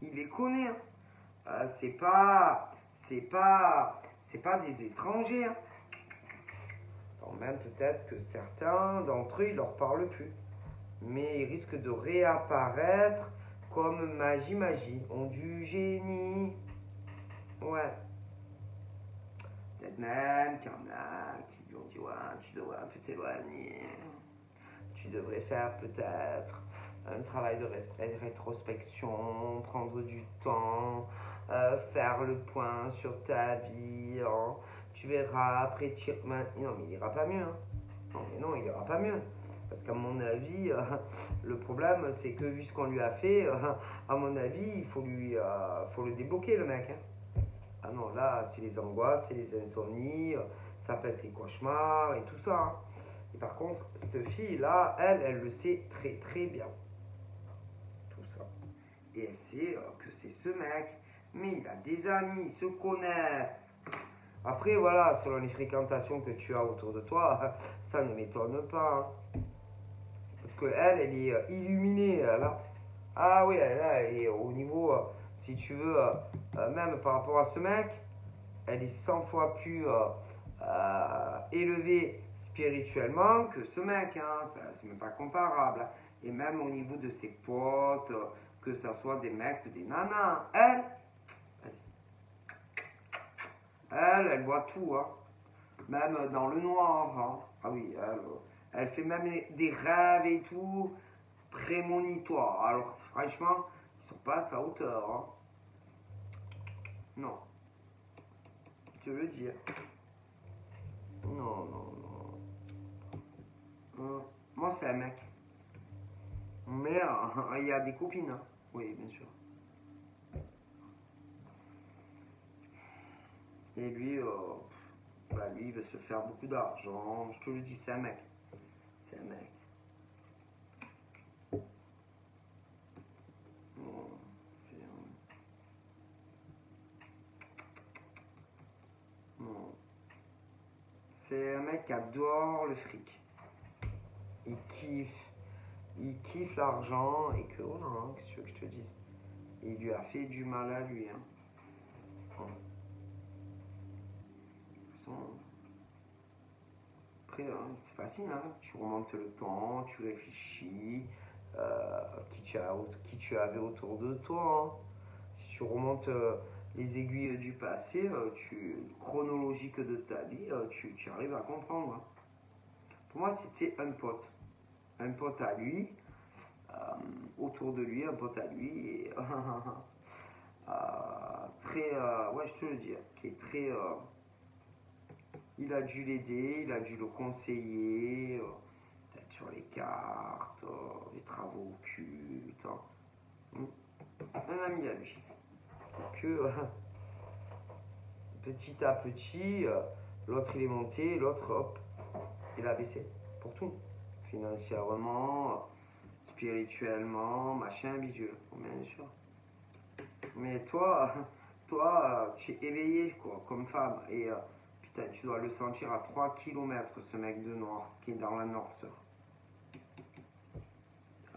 Il les connaît. Hein. C'est pas des étrangers. Hein. Alors même peut-être que certains d'entre eux, ils leur parlent plus. Mais ils risquent de réapparaître comme magie, ont du génie. Ouais. Peut-être même qu'il y en a qui lui ont dit ouais, tu devrais un peu t'éloigner. Tu devrais faire peut-être un travail de rétrospection, prendre du temps, faire le point sur ta vie. Hein. Tu verras après non, mais il ira pas mieux. Hein. Non, mais non, il ira pas mieux. Parce qu'à mon avis, le problème, c'est que vu ce qu'on lui a fait, à mon avis, il faut le débloquer, le mec. Hein. Ah non, là, c'est les angoisses, c'est les insomnies, ça peut être les cauchemars et tout ça. Hein. Et par contre, cette fille-là, elle le sait très très bien. Tout ça. Et elle sait que c'est ce mec. Mais il a des amis, ils se connaissent. Après, voilà, selon les fréquentations que tu as autour de toi, ça ne m'étonne pas. Hein. Parce qu'elle, elle est illuminée, là. Ah oui, elle est au niveau, si tu veux, même par rapport à ce mec, elle est 100 fois plus élevée spirituellement que ce mec, hein. C'est même pas comparable. Et même au niveau de ses potes, que ce soit des mecs ou des nanas, elle voit tout, hein. Même dans le noir, hein. Ah oui, elle fait même des rêves et tout, prémonitoires. Alors franchement, ils sont pas à sa hauteur, hein. Non, je te le dis. Non, non, non. Moi, c'est un mec. Mais il y a des copines, hein. Oui, bien sûr. Et lui, lui, il veut se faire beaucoup d'argent. Je te le dis, c'est un mec. C'est un mec. Non, non. C'est un mec qui adore le fric. Il kiffe. Il kiffe l'argent et que, voilà, hein, qu'est-ce que tu veux que je te dise? Il lui a fait du mal à lui, hein. Après, hein, c'est facile, hein. Tu remontes le temps, tu réfléchis, qui tu avais autour de toi, hein. Si tu remontes les aiguilles du passé, chronologique de ta vie, tu arrives à comprendre, hein. Pour moi, c'était un pote. Un pote à lui, autour de lui, un pote à lui, et, très, ouais, je te le dis, qui est très, il a dû l'aider, il a dû le conseiller, peut-être sur les cartes, les travaux occultes, hein. Un ami à lui. Que petit à petit, l'autre il est monté, l'autre hop, il a baissé. Pour tout. Financièrement, spirituellement, machin, bidule, bien sûr. Mais toi, tu es éveillé, quoi, comme femme. Et putain, tu dois le sentir à 3 kilomètres, ce mec de noir, qui est dans la noirceur.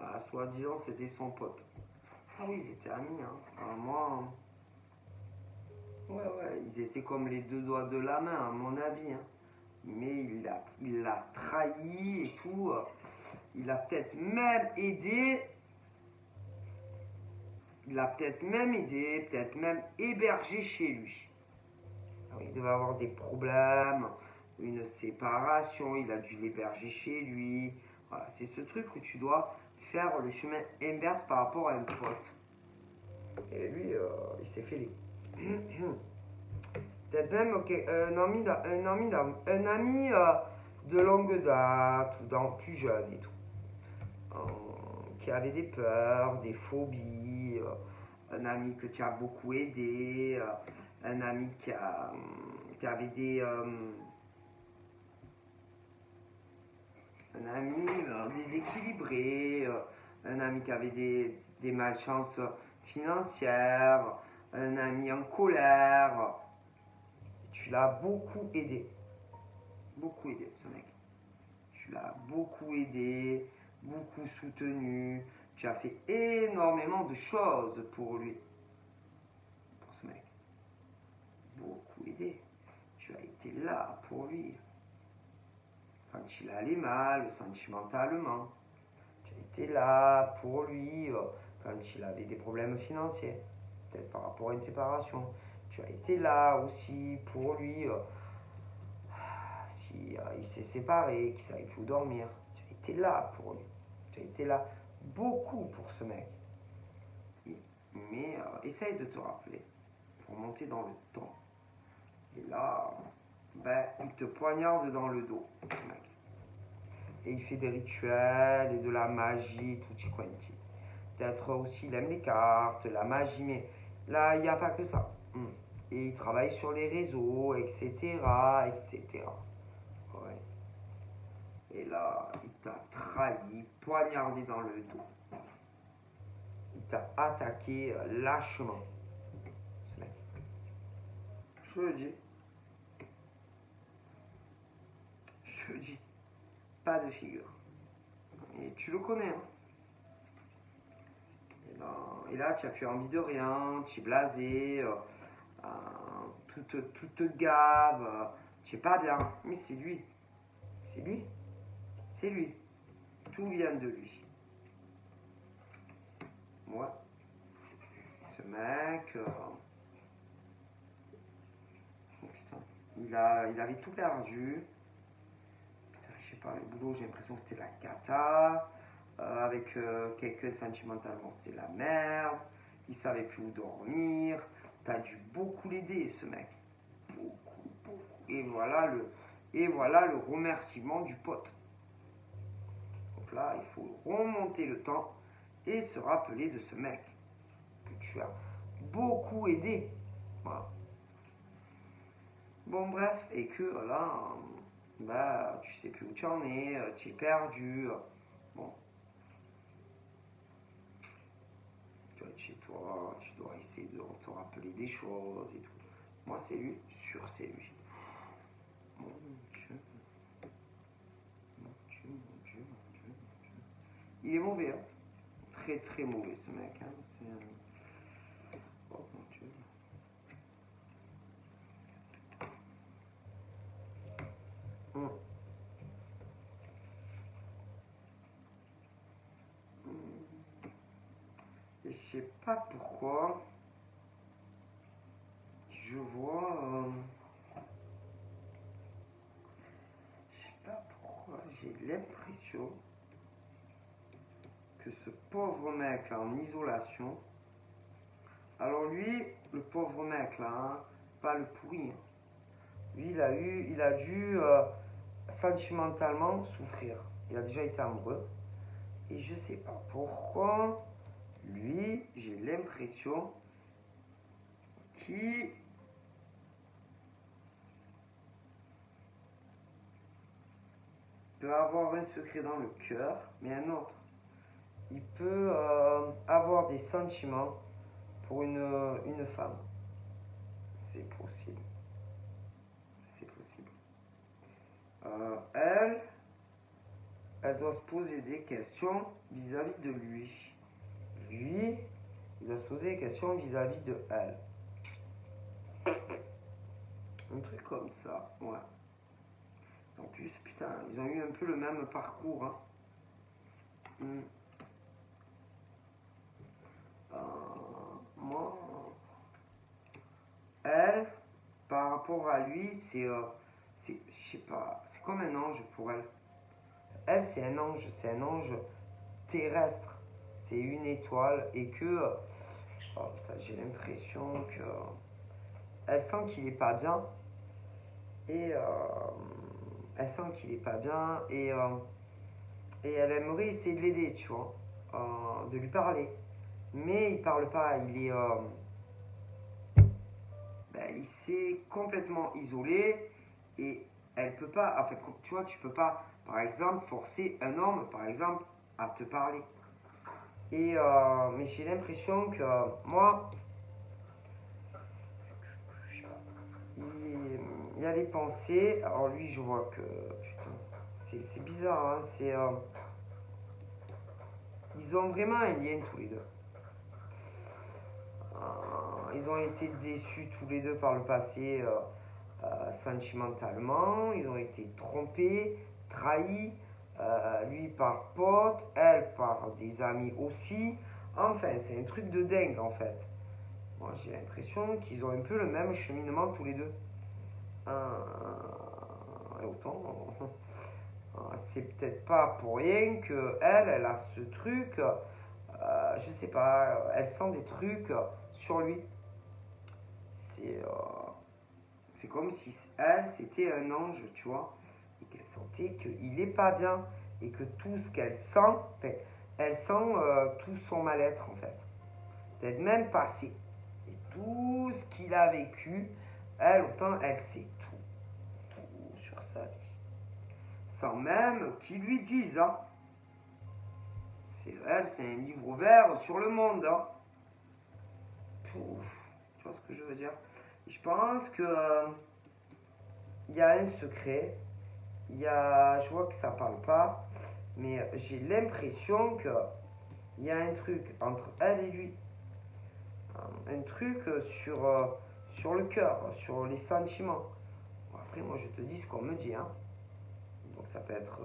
Ah, soi-disant, c'était son pote. Ah oui, ils étaient amis, hein. Ah, moi, ouais, ils étaient comme les deux doigts de la main, à mon avis, hein. Mais il l'a trahi et tout. Il a peut-être même aidé. Il a peut-être même aidé, peut-être même hébergé chez lui. Alors, il devait avoir des problèmes, une séparation, il a dû l'héberger chez lui. Voilà, c'est ce truc où tu dois faire le chemin inverse par rapport à un pote. Et lui, il s'est fait les. Peut-être même un ami de longue date, plus jeune et tout, qui avait des peurs, des phobies, un ami que tu as beaucoup aidé, un ami qui avait un ami déséquilibré, un ami qui avait des malchances financières, un ami en colère. Tu l'as beaucoup aidé. Beaucoup aidé, ce mec. Tu l'as beaucoup aidé, beaucoup soutenu. Tu as fait énormément de choses pour lui. Pour ce mec. Beaucoup aidé. Tu as été là pour lui. Quand il allait mal, sentimentalement. Tu as été là pour lui quand il avait des problèmes financiers. Peut-être par rapport à une séparation. Tu as été là aussi pour lui si il s'est séparé, qu'il savait plus où dormir. Tu as été là pour lui. Tu as été là beaucoup pour ce mec. Mais essaye de te rappeler pour monter dans le temps. Et là, il te poignarde dans le dos, ce mec. Et il fait des rituels et de la magie, tutti quanti. Peut-être aussi, il aime les cartes, la magie, mais là, il n'y a pas que ça. Et il travaille sur les réseaux, etc., etc. Ouais. Et là, il t'a trahi, poignardé dans le dos. Il t'a attaqué lâchement. Ce mec. Je le dis. Je le dis. Pas de figure. Et tu le connais, hein. Et là, tu n'as plus envie de rien, tu es blasé, tout te gave, tu n'es pas bien. Mais c'est lui. C'est lui. C'est lui. Tout vient de lui. Ouais. Ce mec, oh, putain, il avait tout perdu. Putain, je sais pas, le boulot, j'ai l'impression que c'était la cata. Avec quelqu'un sentimentalement, c'était la merde. Il savait plus où dormir. T'as dû beaucoup l'aider, ce mec. Beaucoup, beaucoup. Et voilà le remerciement du pote. Donc là, il faut remonter le temps et se rappeler de ce mec que tu as beaucoup aidé. Voilà. Bon, bref, et que là, bah, tu sais plus où tu en es, tu es perdu. Bon, tu vas être chez toi, tu dois essayer de te rappeler des choses et tout. Moi, c'est lui, sûr, c'est lui. Mon Dieu, mon Dieu, mon Dieu, mon Dieu, mon Dieu. Il est mauvais, hein. Très, très mauvais, ce mec, hein. C'est oh mon Dieu. Hum. Et je sais pas pourquoi. Je vois. Je sais pas pourquoi. J'ai l'impression que ce pauvre mec là en isolation. Alors lui, le pauvre mec là, hein, pas le pourri. Hein. Lui, il a dû sentimentalement souffrir. Il a déjà été amoureux. Et je sais pas pourquoi. Lui, j'ai l'impression qu'il peut avoir un secret dans le cœur, mais un autre. Il peut avoir des sentiments pour une femme. C'est possible. C'est possible. Elle doit se poser des questions vis-à-vis de lui. Lui, il doit se poser des questions vis-à-vis de elle. Un truc comme ça, ouais. En plus, putain, ils ont eu un peu le même parcours. Hein. Moi, elle, par rapport à lui, je sais pas, c'est comme un ange pour elle. Elle, c'est un ange terrestre. C'est une étoile et que, oh, putain, j'ai l'impression que elle sent qu'il est pas bien et elle sent qu'il est pas bien et elle aimerait essayer de l'aider, tu vois, de lui parler. Mais il parle pas, il s'est complètement isolé et elle peut pas, en fait, tu vois, tu peux pas, par exemple, forcer un homme, par exemple, à te parler. Et mais j'ai l'impression que moi, il y a des pensées. Alors lui, je vois que putain, c'est bizarre. Hein, ils ont vraiment un lien tous les deux. Ils ont été déçus tous les deux par le passé sentimentalement. Ils ont été trompés, trahis. Lui par pote, elle par des amis aussi. Enfin, c'est un truc de dingue en fait. Moi, j'ai l'impression qu'ils ont un peu le même cheminement tous les deux. Et autant, c'est peut-être pas pour rien que elle a ce truc. Je sais pas, elle sent des trucs sur lui. C'est comme si elle, c'était un ange, tu vois, et qu'elle sentait qu'il est pas bien, et que tout ce qu'elle sent, elle sent tout son mal-être en fait. Peut-être même passé. Et tout ce qu'il a vécu, elle, autant, elle sait tout sur sa vie. Sans même qu'il lui dise, hein. Elle, c'est un livre ouvert sur le monde, hein. Pouf, tu vois ce que je veux dire? Je pense que il y a un secret. Je vois que ça parle pas, mais j'ai l'impression que il y a un truc entre elle et lui, un truc sur le cœur, sur les sentiments. Bon, après, moi, je te dis ce qu'on me dit, hein. Donc ça peut être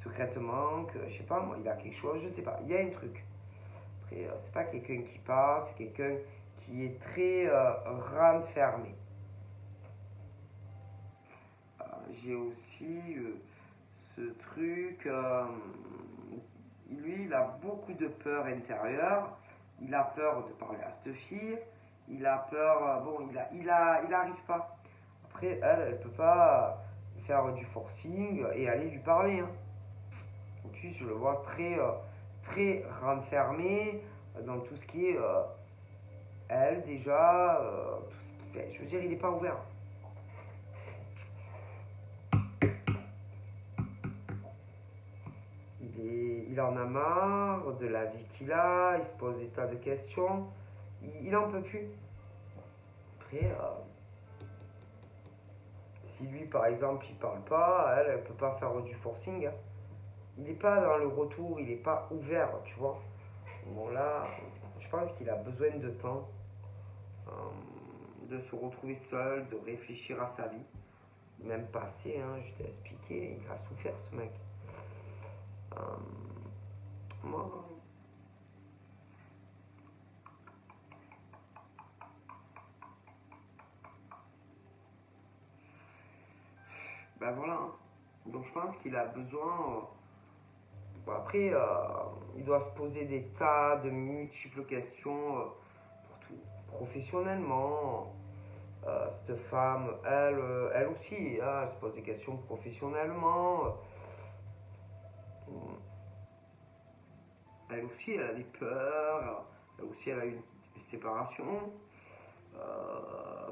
secrètement que, je sais pas, moi, il a quelque chose, je sais pas, il y a un truc. Après, c'est pas quelqu'un qui parle, c'est quelqu'un qui est très renfermé. J'ai aussi ce truc, lui, il a beaucoup de peur intérieure. Il a peur de parler à cette fille. Il a peur, bon, il arrive pas. Après, elle peut pas faire du forcing et aller lui parler, hein. En plus, je le vois très renfermé dans tout ce qui est elle déjà, tout ce qu'il fait. Je veux dire, il n'est pas ouvert. Il en a marre de la vie qu'il a, il se pose des tas de questions, il en peut plus. Après, si lui par exemple il parle pas, elle peut pas faire du forcing, hein. Il n'est pas dans le retour, il n'est pas ouvert, tu vois. Bon là, je pense qu'il a besoin de temps, euh, de se retrouver seul, de réfléchir à sa vie. Même passé, hein, je t'ai expliqué, il a souffert ce mec. Euh, moi, ben voilà, hein. Donc je pense qu'il a besoin. Bon, après, il doit se poser des tas de multiples questions pour tout. Professionnellement, cette femme, elle aussi, hein, elle se pose des questions professionnellement. Elle aussi, elle a des peurs. Elle aussi, elle a eu une séparation. Euh,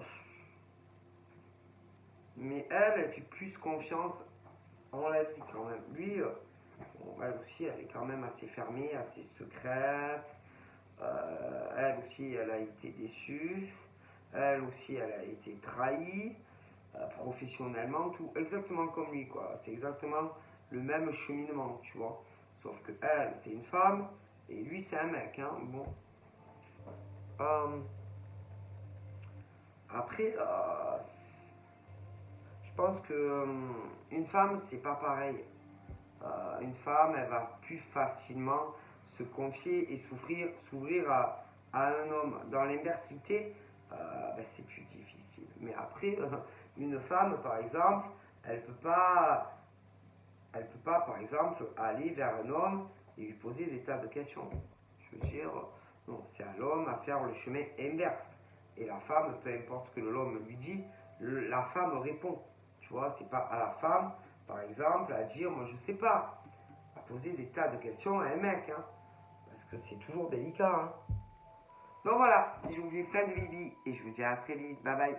mais elle fait plus confiance en la vie quand même. Lui, bon, elle aussi, elle est quand même assez fermée, assez secrète. Elle aussi, elle a été déçue. Elle aussi, elle a été trahie professionnellement, tout exactement comme lui, quoi. C'est exactement le même cheminement, tu vois. Sauf que elle, c'est une femme et lui, c'est un mec, hein. Bon. Euh, après, je pense que une femme, c'est pas pareil. Une femme, elle va plus facilement se confier et s'ouvrir à un homme. Dans l'inversité, ben, c'est plus difficile. Mais après, une femme, par exemple, elle peut pas, par exemple, aller vers un homme et lui poser des tas de questions. Je veux dire, non, c'est à l'homme à faire le chemin inverse. Et la femme, peu importe ce que l'homme lui dit, la femme répond. Tu vois, c'est pas à la femme, par exemple, à dire, moi je sais pas, à poser des tas de questions à un mec, hein, parce que c'est toujours délicat, hein. Donc voilà, je vous fais plein de bibi et je vous dis à très vite. Bye bye.